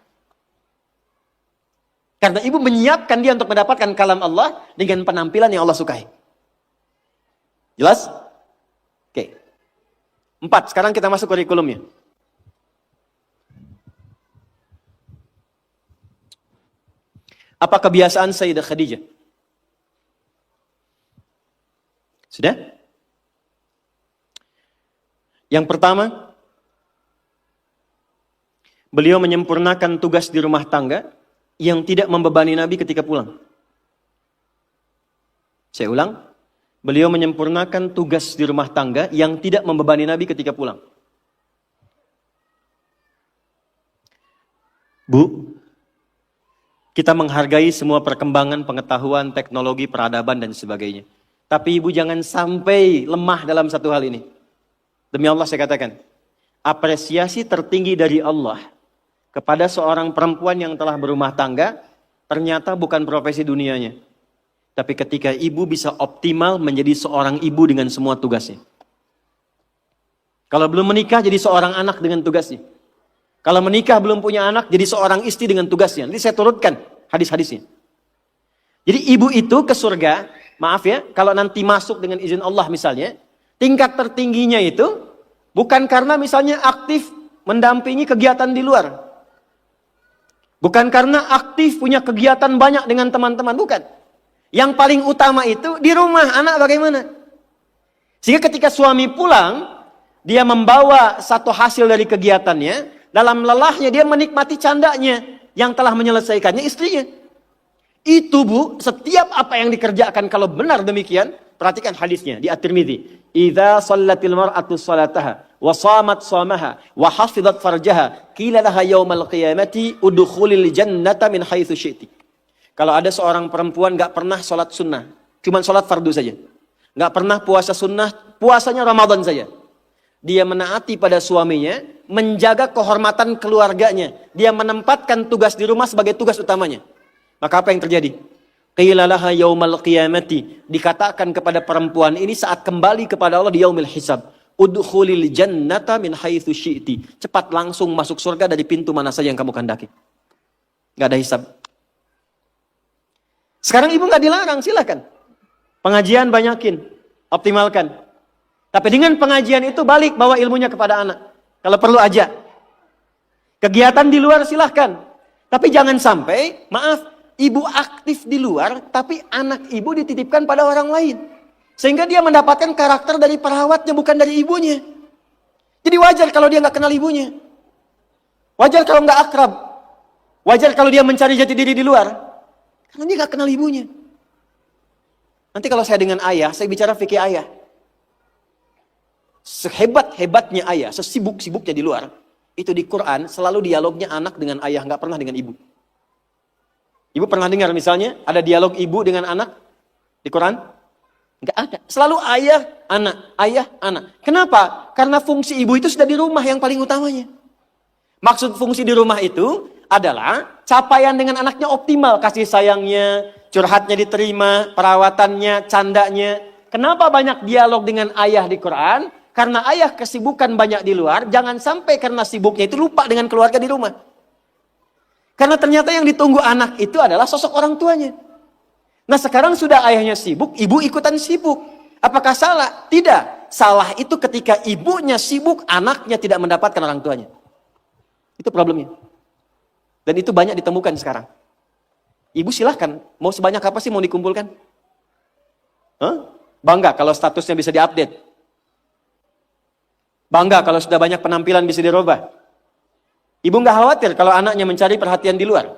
Karena ibu menyiapkan dia untuk mendapatkan kalam Allah dengan penampilan yang Allah sukai. Jelas? Oke. 4, sekarang kita masuk kurikulumnya. Apa kebiasaan Sayyidah Khadijah? Sudah? Yang pertama, beliau menyempurnakan tugas di rumah tangga yang tidak membebani Nabi ketika pulang. Saya ulang, beliau menyempurnakan tugas di rumah tangga yang tidak membebani Nabi ketika pulang. Bu, kita menghargai semua perkembangan pengetahuan, teknologi, peradaban, dan sebagainya. Tapi ibu jangan sampai lemah dalam satu hal ini. Demi Allah saya katakan, apresiasi tertinggi dari Allah kepada seorang perempuan yang telah berumah tangga, ternyata bukan profesi dunianya. Tapi ketika ibu bisa optimal menjadi seorang ibu dengan semua tugasnya. Kalau belum menikah jadi seorang anak dengan tugasnya. Kalau menikah belum punya anak jadi seorang istri dengan tugasnya. Nanti saya turutkan hadis-hadisnya. Jadi ibu itu ke surga, maaf ya, kalau nanti masuk dengan izin Allah misalnya, tingkat tertingginya itu bukan karena misalnya aktif mendampingi kegiatan di luar. Bukan karena aktif punya kegiatan banyak dengan teman-teman, bukan. Yang paling utama itu di rumah, anak bagaimana? Sehingga ketika suami pulang, dia membawa satu hasil dari kegiatannya, dalam lelahnya dia menikmati candanya yang telah menyelesaikannya istrinya. Itu bu, setiap apa yang dikerjakan kalau benar demikian, perhatikan hadisnya di At-Tirmidzi. Idza shallatil mar'atu salataha wa shamat shamaha wa hafizat farjaha qila laha yaumal qiyamati udkhulil jannata min haitsu syi'ti. Kalau ada seorang perempuan enggak pernah salat sunnah, cuma salat fardu saja. Enggak pernah puasa sunnah, puasanya Ramadan saja. Dia menaati pada suaminya, menjaga kehormatan keluarganya. Dia menempatkan tugas di rumah sebagai tugas utamanya. Maka apa yang terjadi? Qila laha yaumal qiyamati, dikatakan kepada perempuan ini saat kembali kepada Allah di yaumil hisab, udkhulil jannata min haitsu syi'ti. Cepat langsung masuk surga dari pintu mana saja yang kamu kehendaki. Enggak ada hisab. Sekarang ibu enggak dilarang, silakan. Pengajian banyakin, optimalkan. Tapi dengan pengajian itu balik bawa ilmunya kepada anak. Kalau perlu aja. Kegiatan di luar silahkan. Tapi jangan sampai, maaf, ibu aktif di luar, tapi anak ibu dititipkan pada orang lain. Sehingga dia mendapatkan karakter dari perawatnya, bukan dari ibunya. Jadi wajar kalau dia nggak kenal ibunya. Wajar kalau nggak akrab. Wajar kalau dia mencari jati diri di luar. Karena dia nggak kenal ibunya. Nanti kalau saya dengan ayah, saya bicara fikih ayah. Sehebat-hebatnya ayah, sesibuk-sibuknya di luar, itu di Quran selalu dialognya anak dengan ayah, nggak pernah dengan ibu. Ibu pernah dengar misalnya ada dialog ibu dengan anak di Quran? Nggak ada. Selalu ayah, anak, ayah, anak. Kenapa? Karena fungsi ibu itu sudah di rumah yang paling utamanya. Maksud fungsi di rumah itu adalah capaian dengan anaknya optimal. Kasih sayangnya, curhatnya diterima, perawatannya, candanya. Kenapa banyak dialog dengan ayah di Quran? Karena ayah kesibukan banyak di luar. Jangan sampai karena sibuknya itu lupa dengan keluarga di rumah. Karena ternyata yang ditunggu anak itu adalah sosok orang tuanya. Nah sekarang sudah ayahnya sibuk, ibu ikutan sibuk. Apakah salah? Tidak. Salah itu ketika ibunya sibuk, anaknya tidak mendapatkan orang tuanya. Itu problemnya. Dan itu banyak ditemukan sekarang. Ibu silahkan, mau sebanyak apa sih mau dikumpulkan? Bangga kalau statusnya bisa diupdate. Bangga kalau sudah banyak penampilan bisa dirubah. Ibu nggak khawatir kalau anaknya mencari perhatian di luar.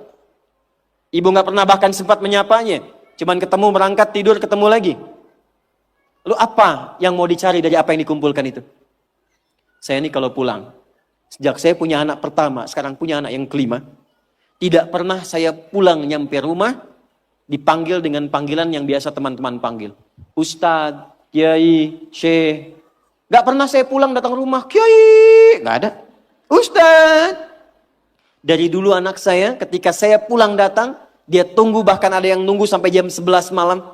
Ibu nggak pernah bahkan sempat menyapanya. Cuman ketemu, berangkat, tidur, ketemu lagi. Lalu apa yang mau dicari dari apa yang dikumpulkan itu? Saya ini kalau pulang, sejak saya punya anak pertama, sekarang punya anak yang kelima, tidak pernah saya pulang nyampe rumah, dipanggil dengan panggilan yang biasa teman-teman panggil. Ustadz, Kiai, Syekh. Gak pernah saya pulang datang rumah, Kiai, gak ada. Ustadz. Dari dulu anak saya, ketika saya pulang datang, dia tunggu, bahkan ada yang nunggu sampai jam 11 malam.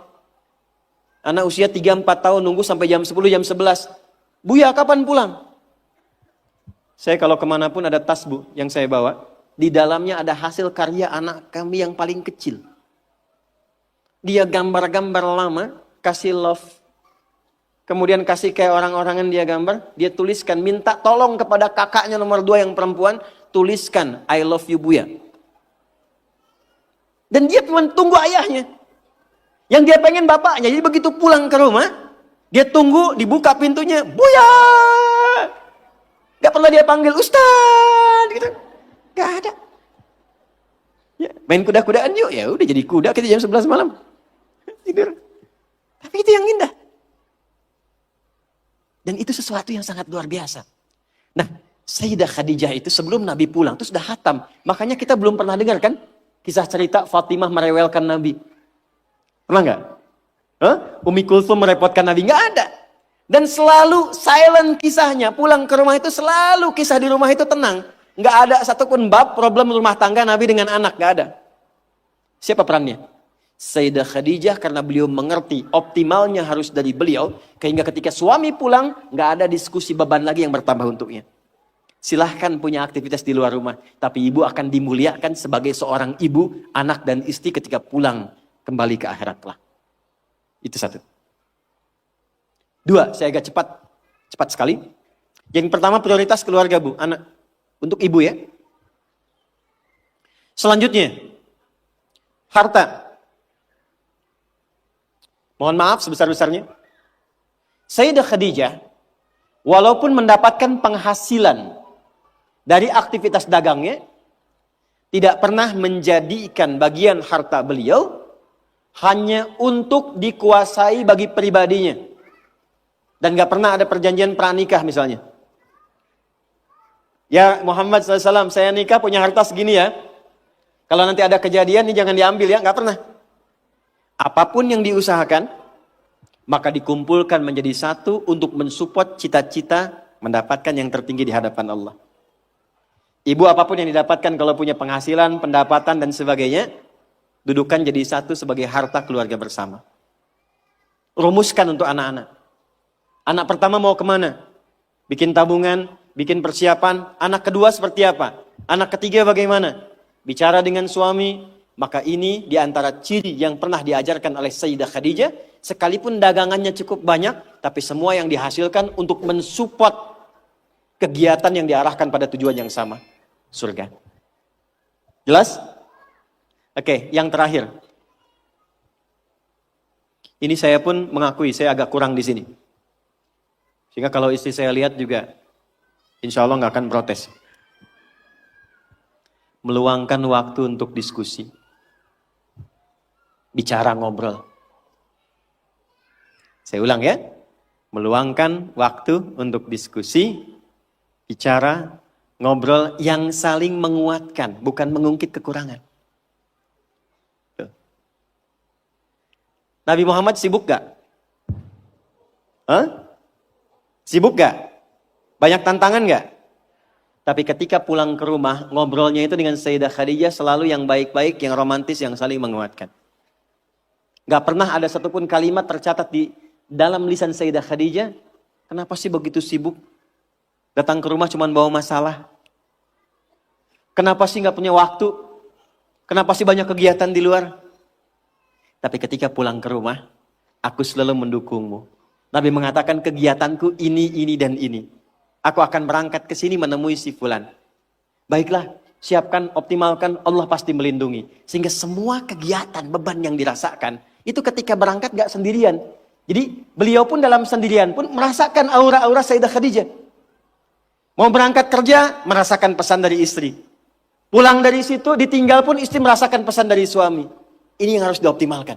Anak usia 3-4 tahun nunggu sampai jam 10, jam 11. Buya, kapan pulang? Saya kalau kemanapun ada tas bu, yang saya bawa. Di dalamnya ada hasil karya anak kami yang paling kecil. Dia gambar-gambar lama, kasih love. Kemudian kasih kayak orang-orangan dia gambar. Dia tuliskan, minta tolong kepada kakaknya nomor 2 yang perempuan. Tuliskan, I love you Buya. Dan dia cuma tunggu ayahnya. Yang dia pengen bapaknya. Jadi begitu pulang ke rumah, dia tunggu, dibuka pintunya, Buya. Gak pernah dia panggil Ustaz gitu. Gak ada. Ya, main kuda-kudaan yuk. Ya udah jadi kuda kita jam 11 malam. Tidur. Tapi itu yang indah. Dan itu sesuatu yang sangat luar biasa. Nah, Sayyidah Khadijah itu sebelum Nabi pulang itu sudah hatam. Makanya kita belum pernah dengar kan kisah cerita Fatimah merewelkan Nabi. Pernah nggak? Umi Kulsum merepotkan Nabi? Nggak ada. Dan selalu silent kisahnya. Pulang ke rumah itu selalu kisah di rumah itu tenang. Nggak ada satupun bab problem rumah tangga Nabi dengan anak. Nggak ada. Siapa perannya? Sayyidah Khadijah, karena beliau mengerti optimalnya harus dari beliau. Sehingga ketika suami pulang, nggak ada diskusi beban lagi yang bertambah untuknya. Silahkan punya aktivitas di luar rumah. Tapi ibu akan dimuliakan sebagai seorang ibu, anak dan istri ketika pulang kembali ke akhirat kelak. Itu satu. 2, saya agak cepat sekali. Yang pertama prioritas keluarga bu, anak. Untuk ibu ya. Selanjutnya, harta. Mohon maaf sebesar-besarnya. Sayyidah Khadijah, walaupun mendapatkan penghasilan dari aktivitas dagangnya, tidak pernah menjadikan bagian harta beliau hanya untuk dikuasai bagi pribadinya. Dan gak pernah ada perjanjian pranikah misalnya. Ya Muhammad SAW, saya nikah punya harta segini ya. Kalau nanti ada kejadian ini jangan diambil ya, gak pernah. Apapun yang diusahakan, maka dikumpulkan menjadi satu untuk mensupport cita-cita mendapatkan yang tertinggi di hadapan Allah. Ibu apapun yang didapatkan kalau punya penghasilan, pendapatan dan sebagainya, dudukan jadi satu sebagai harta keluarga bersama. Rumuskan untuk anak-anak. Anak pertama mau kemana? Bikin tabungan, bikin persiapan. Anak kedua seperti apa? Anak ketiga bagaimana? Bicara dengan suami. Maka ini diantara ciri yang pernah diajarkan oleh Sayyidah Khadijah. Sekalipun dagangannya cukup banyak, tapi semua yang dihasilkan untuk mensupport kegiatan yang diarahkan pada tujuan yang sama. Surga. Jelas? Oke, yang terakhir. Ini saya pun mengakui saya agak kurang di sini. Sehingga kalau istri saya lihat juga, insya Allah nggak akan protes. Meluangkan waktu untuk diskusi. Bicara, ngobrol. Saya ulang ya. Meluangkan waktu untuk diskusi, bicara, ngobrol yang saling menguatkan, bukan mengungkit kekurangan. Tuh. Nabi Muhammad sibuk gak? Sibuk gak? Banyak tantangan gak? Tapi ketika pulang ke rumah, ngobrolnya itu dengan Sayyidah Khadijah selalu yang baik-baik, yang romantis, yang saling menguatkan. Gak pernah ada satupun kalimat tercatat di dalam lisan Sayyidah Khadijah, kenapa sih begitu sibuk? Datang ke rumah cuma bawa masalah. Kenapa sih gak punya waktu? Kenapa sih banyak kegiatan di luar? Tapi ketika pulang ke rumah, aku selalu mendukungmu. Nabi mengatakan kegiatanku ini, dan ini. Aku akan berangkat ke sini menemui si fulan. Baiklah, siapkan, optimalkan, Allah pasti melindungi. Sehingga semua kegiatan, beban yang dirasakan, itu ketika berangkat gak sendirian. Jadi beliau pun dalam sendirian pun merasakan aura-aura Sayyidah Khadijah. Mau berangkat kerja, merasakan pesan dari istri. Pulang dari situ, ditinggal pun istri merasakan pesan dari suami. Ini yang harus dioptimalkan.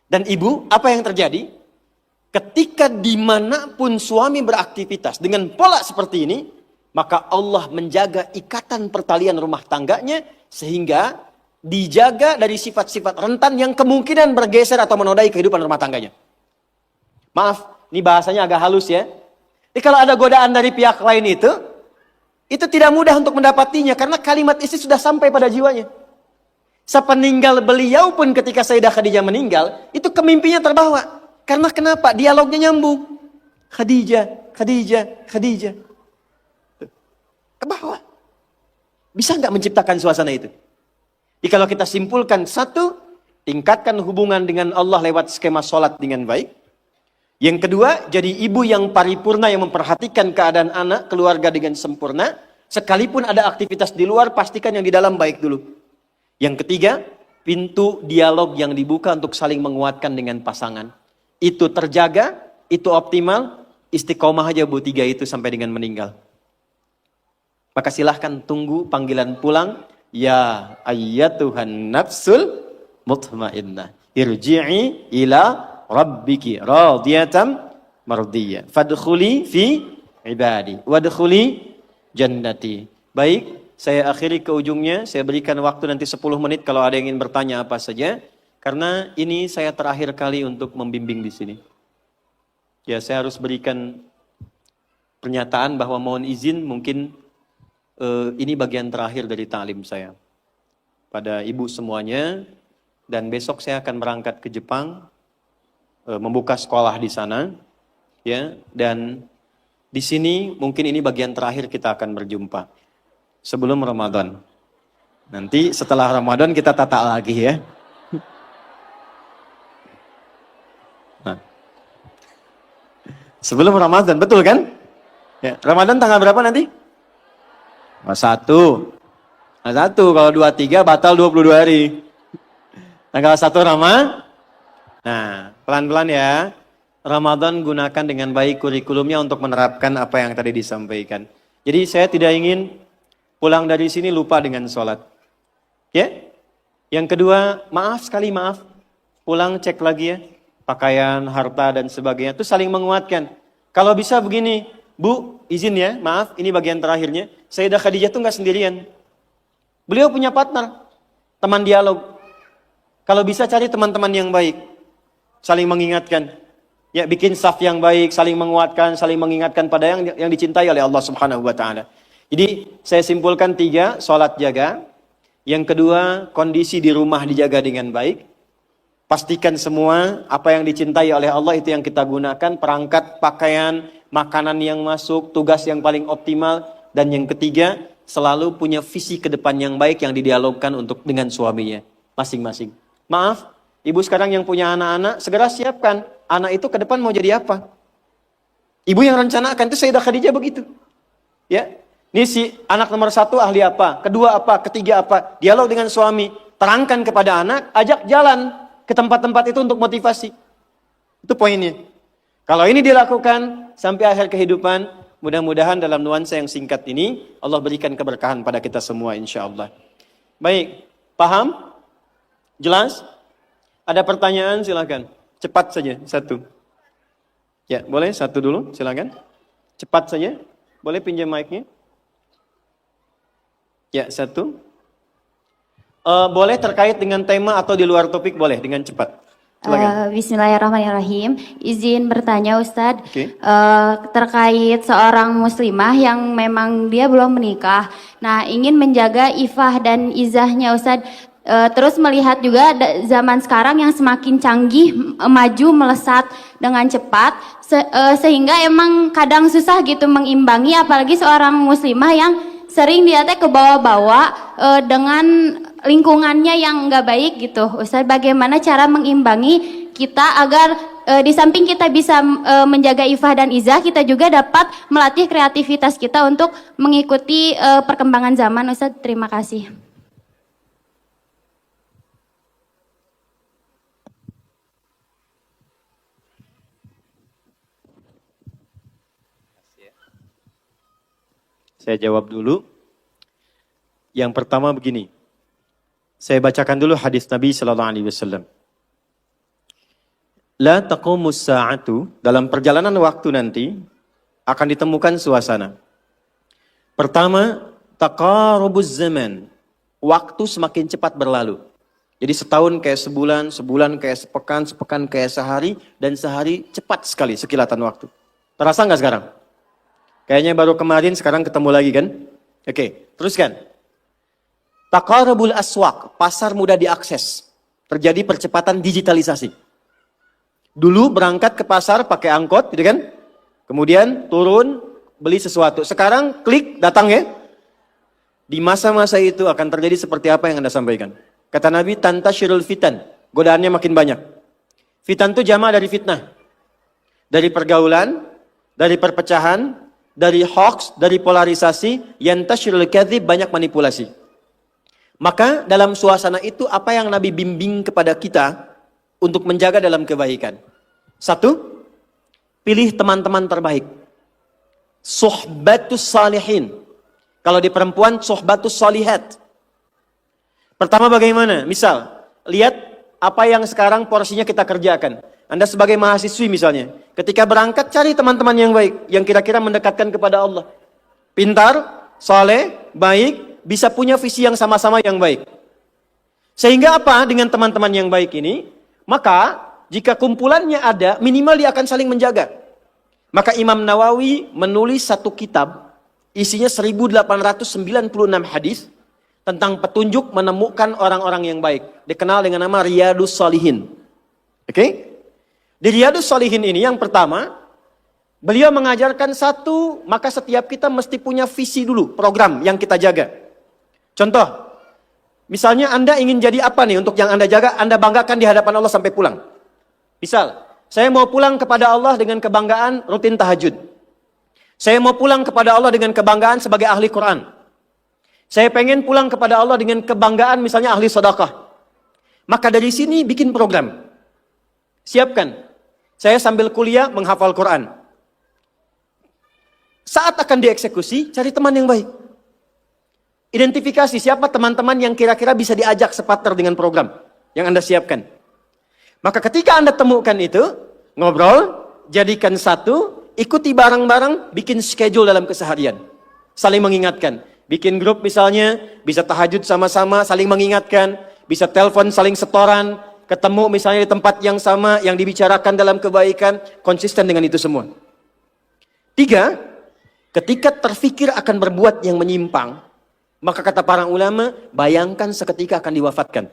Dan ibu, apa yang terjadi? Ketika dimanapun suami beraktivitas dengan pola seperti ini, maka Allah menjaga ikatan pertalian rumah tangganya, sehingga dijaga dari sifat-sifat rentan yang kemungkinan bergeser atau menodai kehidupan rumah tangganya. Maaf, ini bahasanya agak halus ya. Jadi kalau ada godaan dari pihak lain itu tidak mudah untuk mendapatinya, karena kalimat istri sudah sampai pada jiwanya. Sepeninggal beliau pun ketika Sayyidah Khadijah meninggal, itu kemimpinya terbawa. Karena kenapa? Dialognya nyambung. Khadijah, Khadijah, Khadijah. Ke bawah. Bisa nggak menciptakan suasana itu? Jadi kalau kita simpulkan, satu, tingkatkan hubungan dengan Allah lewat skema sholat dengan baik. Yang kedua, jadi ibu yang paripurna yang memperhatikan keadaan anak, keluarga dengan sempurna. Sekalipun ada aktivitas di luar, pastikan yang di dalam baik dulu. Yang ketiga, pintu dialog yang dibuka untuk saling menguatkan dengan pasangan. Itu terjaga, itu optimal, istiqomah aja Bu, 3 itu sampai dengan meninggal. Maka silahkan tunggu panggilan pulang. Ya ayyatuhan nafsul mutmainnah. Irji'i ila rabbiki radiyatan mardiyah. Fadkhuli fi ibadi. Wadkhuli jannati. Baik, saya akhiri ke ujungnya. Saya berikan waktu nanti 10 menit kalau ada yang ingin bertanya apa saja. Karena ini saya terakhir kali untuk membimbing di sini. Ya, saya harus berikan pernyataan bahwa mohon izin mungkin ini bagian terakhir dari ta'lim saya. Pada ibu semuanya, dan besok saya akan berangkat ke Jepang, membuka sekolah di sana, ya, dan di sini mungkin ini bagian terakhir kita akan berjumpa sebelum Ramadan. Nanti setelah Ramadan kita tata lagi ya. Nah. Sebelum Ramadan, betul kan? Ya, Ramadan tanggal berapa nanti? 1. Nah, 1 kalau 23 batal 22 hari. Tanggal 1 Ramadan. Nah, pelan-pelan ya. Ramadan gunakan dengan baik kurikulumnya untuk menerapkan apa yang tadi disampaikan. Jadi saya tidak ingin pulang dari sini lupa dengan sholat. Ya. Yang kedua, maaf sekali maaf. Pulang cek lagi ya. Pakaian, harta dan sebagainya. Itu saling menguatkan. Kalau bisa begini, Bu, izin ya, maaf, ini bagian terakhirnya. Sayyidah Khadijah tuh nggak sendirian. Beliau punya partner, teman dialog. Kalau bisa cari teman-teman yang baik. Saling mengingatkan. Ya, bikin saf yang baik, saling menguatkan, saling mengingatkan pada yang dicintai oleh Allah Subhanahu wa taala. Jadi, saya simpulkan 3, sholat jaga. Yang kedua, kondisi di rumah dijaga dengan baik. Pastikan semua apa yang dicintai oleh Allah itu yang kita gunakan. Perangkat, pakaian, makanan yang masuk, tugas yang paling optimal. Dan yang ketiga, selalu punya visi ke depan yang baik yang didialogkan untuk dengan suaminya masing-masing. Maaf, ibu sekarang yang punya anak-anak, segera siapkan. Anak itu ke depan mau jadi apa? Ibu yang rencanakan, itu Sayyidah Khadijah begitu. Ya, ini si anak nomor 1 ahli apa? Kedua apa? Ketiga apa? Dialog dengan suami. Terangkan kepada anak, ajak jalan ke tempat-tempat itu untuk motivasi. Itu poinnya. Kalau ini dilakukan sampai akhir kehidupan, mudah-mudahan dalam nuansa yang singkat ini, Allah berikan keberkahan pada kita semua insya Allah. Baik, paham? Jelas? Ada pertanyaan silakan. Cepat saja, satu. Ya, boleh satu dulu, silakan. Cepat saja. Boleh pinjam mic-nya? Ya, satu. Boleh terkait dengan tema atau di luar topik, boleh dengan cepat. Bismillahirrahmanirrahim. Izin bertanya Ustadz, Okay. Terkait seorang muslimah yang memang dia belum menikah. Nah, ingin menjaga ifah dan izahnya Ustadz. Terus melihat juga zaman sekarang yang semakin canggih, maju melesat dengan cepat, sehingga emang kadang susah gitu mengimbangi, apalagi seorang muslimah yang sering dia teh ke bawah-bawah dengan lingkungannya yang nggak baik gitu. Ustaz, bagaimana cara mengimbangi kita agar di samping kita bisa menjaga ifah dan izah, kita juga dapat melatih kreativitas kita untuk mengikuti perkembangan zaman. Ustaz, terima kasih. Saya jawab dulu. Yang pertama begini. Saya bacakan dulu hadis Nabi sallallahu alaihi wasallam. La taqumus sa'atu, dalam perjalanan waktu nanti akan ditemukan suasana. Pertama, taqarubuz zaman. Waktu semakin cepat berlalu. Jadi setahun kayak sebulan, sebulan kayak sepekan, sepekan kayak sehari, dan sehari cepat sekali sekilatan waktu. Terasa nggak sekarang? Kayaknya baru kemarin, sekarang ketemu lagi kan? Oke, teruskan. Taqarubul aswaq, pasar mudah diakses. Terjadi percepatan digitalisasi. Dulu berangkat ke pasar pakai angkot, gitu kan? Kemudian turun, beli sesuatu. Sekarang klik, datang ya. Di masa-masa itu akan terjadi seperti apa yang Anda sampaikan. Kata Nabi, tantashirul fitan. Godaannya makin banyak. Fitan itu jama dari fitnah. Dari pergaulan, dari perpecahan, dari hoax, dari polarisasi, yantashirul kadzib, banyak manipulasi. Maka dalam suasana itu apa yang Nabi bimbing kepada kita untuk menjaga dalam kebaikan? Satu, pilih teman-teman terbaik. Suhbatus salihin. Kalau di perempuan, suhbatus salihat. Pertama bagaimana? Misal, lihat apa yang sekarang porsinya kita kerjakan. Anda sebagai mahasiswi misalnya, ketika berangkat cari teman-teman yang baik, yang kira-kira mendekatkan kepada Allah. Pintar, saleh, baik, bisa punya visi yang sama-sama yang baik. Sehingga apa dengan teman-teman yang baik ini? Maka jika kumpulannya ada, minimal dia akan saling menjaga. Maka Imam Nawawi menulis satu kitab, isinya 1896 hadis, tentang petunjuk menemukan orang-orang yang baik. Dikenal dengan nama Riyadus Shalihin. Oke? Di Riyadus Shalihin ini yang pertama, beliau mengajarkan satu, maka setiap kita mesti punya visi dulu, program yang kita jaga. Contoh, misalnya Anda ingin jadi apa nih untuk yang Anda jaga, Anda banggakan di hadapan Allah sampai pulang. Misal, saya mau pulang kepada Allah dengan kebanggaan rutin tahajud. Saya mau pulang kepada Allah dengan kebanggaan sebagai ahli Quran. Saya pengen pulang kepada Allah dengan kebanggaan misalnya ahli sedekah. Maka dari sini bikin program. Siapkan. Saya sambil kuliah menghafal Quran. Saat akan dieksekusi, cari teman yang baik. Identifikasi siapa teman-teman yang kira-kira bisa diajak separtner dengan program yang Anda siapkan. Maka ketika Anda temukan itu, ngobrol, jadikan satu, ikuti bareng-bareng, bikin schedule dalam keseharian. Saling mengingatkan. Bikin grup misalnya, bisa tahajud sama-sama, saling mengingatkan, bisa telepon, saling setoran, ketemu misalnya di tempat yang sama, yang dibicarakan dalam kebaikan, konsisten dengan itu semua. 3, ketika terfikir akan berbuat yang menyimpang, maka kata para ulama, bayangkan seketika akan diwafatkan.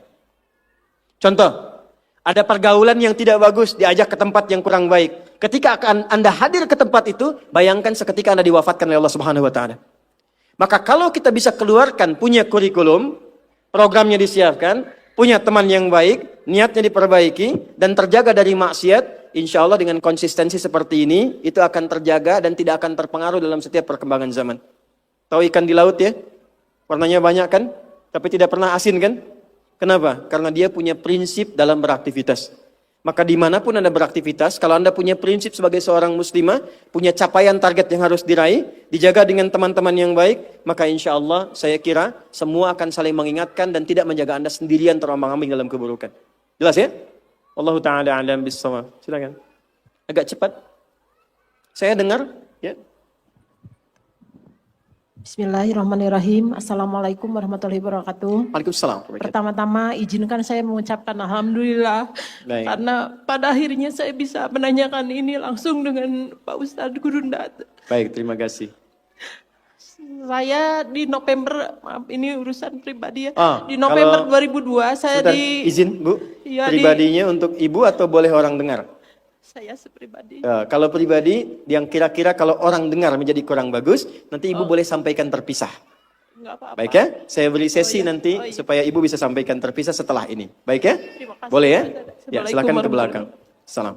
Contoh, ada pergaulan yang tidak bagus, diajak ke tempat yang kurang baik. Ketika akan Anda hadir ke tempat itu, bayangkan seketika Anda diwafatkan oleh Allah Subhanahu wa Ta'ala. Maka kalau kita bisa keluarkan, punya kurikulum, programnya disiapkan, punya teman yang baik, niatnya diperbaiki, dan terjaga dari maksiat, insya Allah dengan konsistensi seperti ini, itu akan terjaga dan tidak akan terpengaruh dalam setiap perkembangan zaman. Tahu ikan di laut ya? Warnanya banyak kan? Tapi tidak pernah asin kan? Kenapa? Karena dia punya prinsip dalam beraktivitas. Maka dimanapun Anda beraktivitas, kalau Anda punya prinsip sebagai seorang muslimah, punya capaian target yang harus diraih, dijaga dengan teman-teman yang baik, maka insya Allah saya kira semua akan saling mengingatkan dan tidak menjaga Anda sendirian terombang-ambing dalam keburukan. Jelas ya? Wallahu ta'ala a'lam bissawab. Silakan. Agak cepat. Saya dengar, ya. Bismillahirrahmanirrahim. Assalamualaikum warahmatullahi wabarakatuh. Waalaikumsalam. Pertama-tama izinkan saya mengucapkan alhamdulillah. Baik. Karena pada akhirnya saya bisa menanyakan ini langsung dengan Pak Ustadz Gurundat. Baik, terima kasih. Saya di November, maaf ini urusan pribadi ya. Ah, di November kalau- 2002 saya Sebentar, di izin Bu, Iya, pribadinya untuk Ibu atau boleh orang dengar? saya sepribadi. Kalau pribadi, yang kira-kira kalau orang dengar menjadi kurang bagus, nanti Ibu boleh sampaikan terpisah. Enggak apa-apa. Baik ya? Saya beri sesi Oh, iya. nanti Oh, iya. supaya Ibu bisa sampaikan terpisah setelah ini. Baik ya? Terima kasih. Boleh ya? Ya, Assalamualaikum silakan ke warahmatullahi belakang. Salam.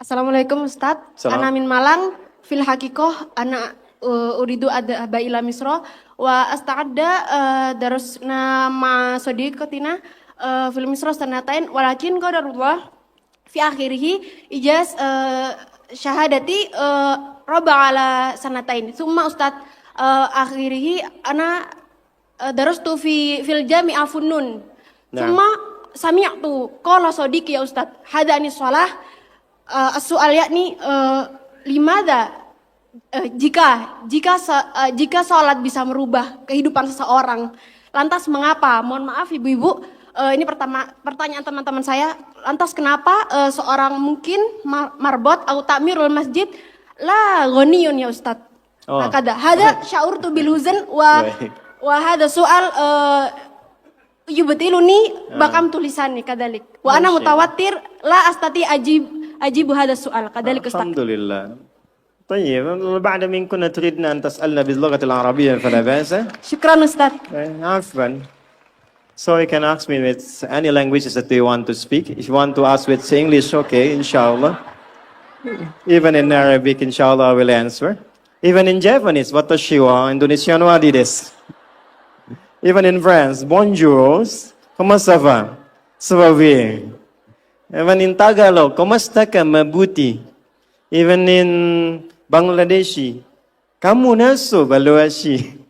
Assalamualaikum Ustadz, Salam. Ana min Malang, fil hakikoh, ana uridu ada ila Misro, wa asta'adda darusna ma sodikotina fil Misro sanatain, walakin qadarullah fi akhirihi ijaz syahadati roba ala sanatain. Summa Ustadz akhirihi ana darustu fil jami al-funun. Nah. Summa sami'tu qala sodiki ya Ustadz, hadani sholah soal yakni limada jika sholat bisa merubah kehidupan seseorang, lantas mengapa? Mohon maaf ibu-ibu, ini pertanyaan teman-teman saya. Lantas kenapa seorang mungkin marbot atau takmirul masjid la ghaniyun ya Ustadz? Oh. Hada sya'urtu bil huzn Baik. wa hada soal yubtiluni bakam tulisannya kadalik. Wa ana Masya. mutawatir la astati ajibu hada soal kadalik Ustaz. الحمد لله. طيب بعد من كنا تريدنا أن تسألنا باللغة العربية فلا بأس. Syukran Ustaz. عفوا. So you can ask me with any languages that you want to speak. If you want to ask with English, okay, inshallah. Even in Arabic, inshallah, I will answer. Even in Japanese, watashi wa Indonesian wa desu. Even in France, bonjour, comment ça va? Ça va bien. Even in Tagalog, kumusta ka mabuti? Even in Bangladeshi, kamu naso baluashi.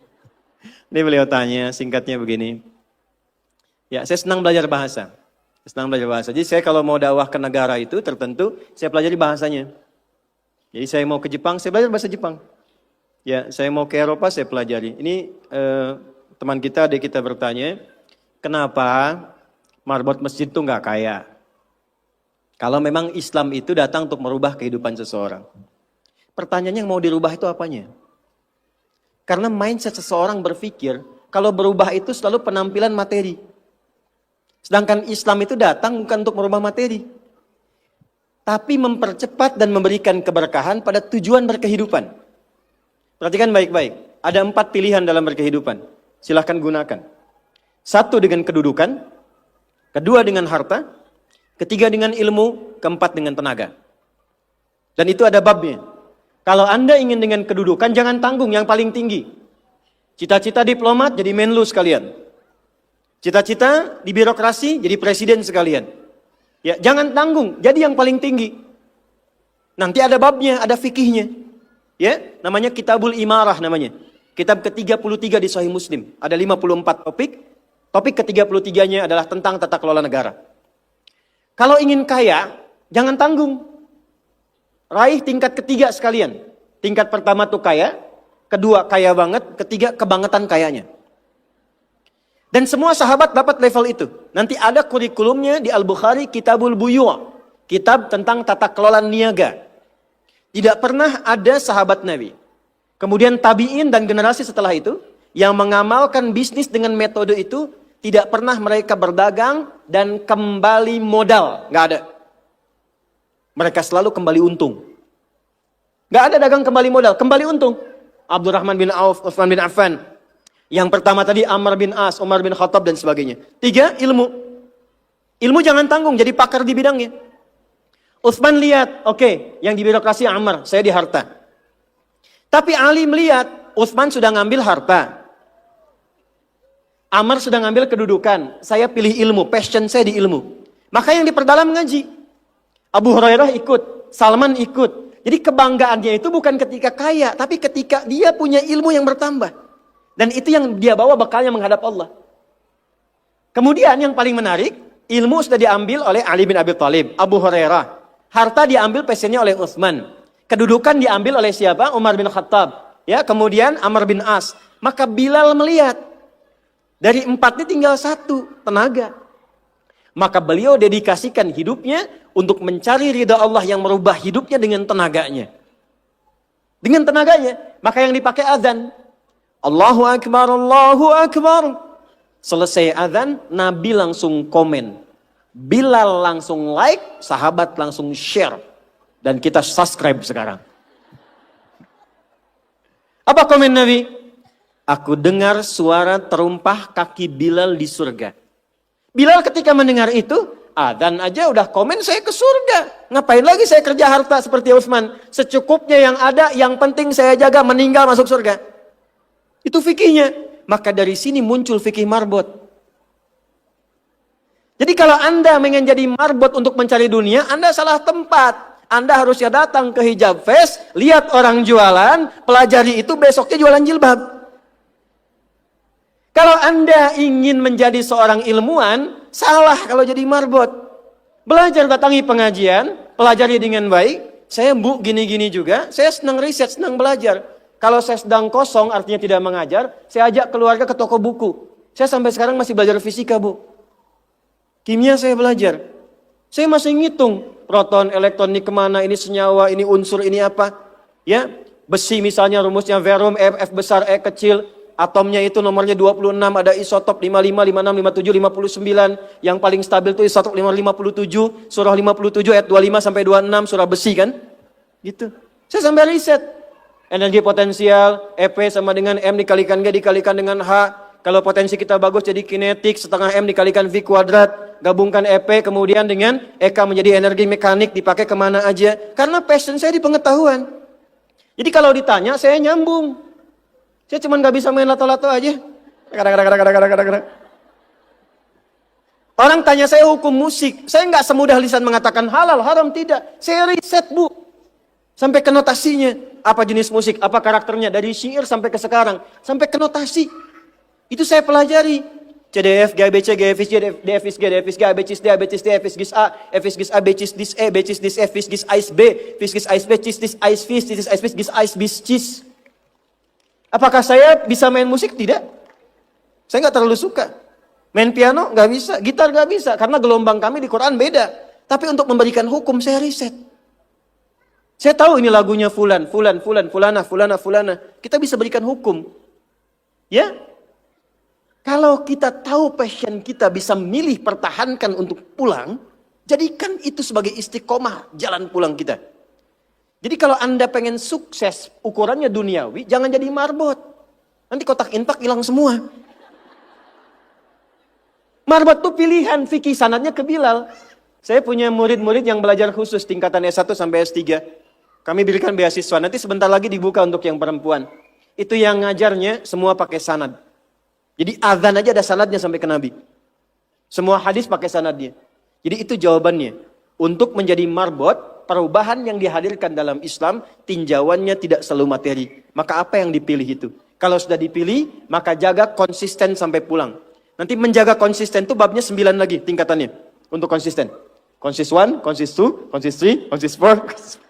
Ini beliau tanya, singkatnya begini. Ya, saya senang belajar bahasa. Jadi saya kalau mau dakwah ke negara itu tertentu, saya pelajari bahasanya. Jadi saya mau ke Jepang, saya belajar bahasa Jepang. Ya, saya mau ke Eropa, saya pelajari. Ini teman kita, adik kita bertanya, kenapa marbot masjid itu nggak kaya? Kalau memang Islam itu datang untuk merubah kehidupan seseorang. Pertanyaannya yang mau dirubah itu apanya? Karena mindset seseorang berpikir, kalau berubah itu selalu penampilan materi. Sedangkan Islam itu datang bukan untuk merubah materi. Tapi mempercepat dan memberikan keberkahan pada tujuan berkehidupan. Perhatikan baik-baik. Ada 4 pilihan dalam berkehidupan. Silahkan gunakan. 1 dengan kedudukan. 2 dengan harta. 3 dengan ilmu, 4 dengan tenaga. Dan itu ada babnya. Kalau Anda ingin dengan kedudukan, jangan tanggung yang paling tinggi. Cita-cita diplomat, jadi menlu sekalian. Cita-cita di birokrasi, jadi presiden sekalian. Ya, jangan tanggung, jadi yang paling tinggi. Nanti ada babnya, ada fikihnya. Ya, namanya Kitabul Imarah namanya. Kitab ke-33 di Sahih Muslim. Ada 54 topik. Topik ke-33-nya adalah tentang tata kelola negara. Kalau ingin kaya, jangan tanggung. Raih tingkat ketiga sekalian. Tingkat pertama tuh kaya, kedua kaya banget, ketiga kebangetan kayanya. Dan semua sahabat dapat level itu. Nanti ada kurikulumnya di Al-Bukhari, Kitabul Buyu'. Kitab tentang tata kelola niaga. Tidak pernah ada sahabat Nabi. Kemudian tabi'in dan generasi setelah itu, yang mengamalkan bisnis dengan metode itu, tidak pernah mereka berdagang dan kembali modal. Nggak ada. Mereka selalu kembali untung. Nggak ada dagang kembali modal, kembali untung. Abdurrahman bin Auf, Utsman bin Affan. Yang pertama tadi Amr bin As, Umar bin Khattab dan sebagainya. 3, ilmu. Ilmu jangan tanggung, jadi pakar di bidangnya. Utsman lihat, oke, yang di birokrasi Amr, saya di harta. Tapi Ali melihat, Utsman sudah ngambil harta. Amr sedang ambil kedudukan. Saya pilih ilmu, passion saya di ilmu. Maka yang diperdalam ngaji. Abu Hurairah ikut, Salman ikut. Jadi kebanggaannya itu bukan ketika kaya, tapi ketika dia punya ilmu yang bertambah. Dan itu yang dia bawa bekalnya menghadap Allah. Kemudian yang paling menarik, ilmu sudah diambil oleh Ali bin Abi Thalib, Abu Hurairah. Harta diambil passionnya oleh Utsman. Kedudukan diambil oleh siapa? Umar bin Khattab. Ya, kemudian Amr bin As. Maka Bilal melihat, dari 4 ini tinggal 1, tenaga. Maka beliau dedikasikan hidupnya untuk mencari ridha Allah yang merubah hidupnya dengan tenaganya. Dengan tenaganya. Maka yang dipakai azan. Allahu Akbar, Allahu Akbar. Selesai azan, Nabi langsung komen. Bilal langsung like, sahabat langsung share. Dan kita subscribe sekarang. Apa komen Nabi? Aku dengar suara terumpah kaki Bilal di surga. Bilal ketika mendengar itu, adzan aja udah komen saya ke surga. Ngapain lagi saya kerja harta seperti Utsman? Secukupnya yang ada, yang penting saya jaga, meninggal masuk surga. Itu fikihnya. Maka dari sini muncul fikih marbot. Jadi kalau Anda ingin jadi marbot untuk mencari dunia, Anda salah tempat. Anda harusnya datang ke Hijab Fest, lihat orang jualan, pelajari itu, besoknya jualan jilbab. Kalau Anda ingin menjadi seorang ilmuwan, salah kalau jadi marbot. Belajar, datangi pengajian, pelajari dengan baik. Saya gini-gini juga, saya senang riset, senang belajar. Kalau saya sedang kosong, artinya tidak mengajar, saya ajak keluarga ke toko buku. Saya sampai sekarang masih belajar fisika, Bu. Kimia saya belajar. Saya masih ngitung, proton, elektron, ini kemana, ini senyawa, ini unsur, ini apa. Ya, besi misalnya rumusnya verum, F besar, E kecil. Atomnya itu nomornya 26, ada isotop 55, 56, 57, 59. Yang paling stabil itu isotop 57, surah 57 ayat 25 sampai 26, surah besi kan? Gitu. Saya sampai riset. Energi potensial, EP sama dengan M dikalikan G dikalikan dengan H. Kalau potensi kita bagus jadi kinetik, setengah M dikalikan V kuadrat. Gabungkan EP kemudian dengan EK menjadi energi mekanik, dipakai kemana aja. Karena passion saya di pengetahuan. Jadi kalau ditanya, saya nyambung. Saya cuma nggak bisa main lato-lato aja. Orang tanya saya hukum musik. Saya nggak semudah lisan mengatakan halal, haram, tidak. Saya riset, Bu. Sampai ke notasinya. Apa jenis musik, apa karakternya. Dari syair sampai ke sekarang. Sampai ke notasi. Itu saya pelajari. CDF, GABC, GFIS, DFIS, G, DFIS, G, ABCIS, D, ABCIS, D, FIS, GIS A, FIS, GIS A, BCIS, DIS E, BCIS, DIS F, FIS, GIS AIS B, FIS, GIS AIS B, CIS, DIS AIS FIS, DIS AIS FIS, GIS AIS BIS, CIS. Apakah saya bisa main musik? Tidak. Saya nggak terlalu suka. Main piano nggak bisa, gitar nggak bisa, karena gelombang kami di Quran beda. Tapi untuk memberikan hukum saya riset. Saya tahu ini lagunya fulan, fulana. Kita bisa berikan hukum. Ya? Kalau kita tahu passion kita bisa milih pertahankan untuk pulang, jadikan itu sebagai istiqomah jalan pulang kita. Jadi kalau Anda pengen sukses, ukurannya duniawi, jangan jadi marbot. Nanti kotak infak hilang semua. Marbot itu pilihan, fikih sanadnya ke Bilal. Saya punya murid-murid yang belajar khusus tingkatan S1 sampai S3. Kami berikan beasiswa, nanti sebentar lagi dibuka untuk yang perempuan. Itu yang ngajarnya semua pakai sanad. Jadi azan aja ada sanadnya sampai ke Nabi. Semua hadis pakai sanadnya. Jadi itu jawabannya. Untuk menjadi marbot, perubahan yang dihadirkan dalam Islam, tinjauannya tidak selalu materi. Maka apa yang dipilih itu? Kalau sudah dipilih, maka jaga konsisten sampai pulang. Nanti menjaga konsisten itu babnya 9 lagi tingkatannya. Untuk konsisten. Konsis 1, konsis 2, konsis 3, konsis 4.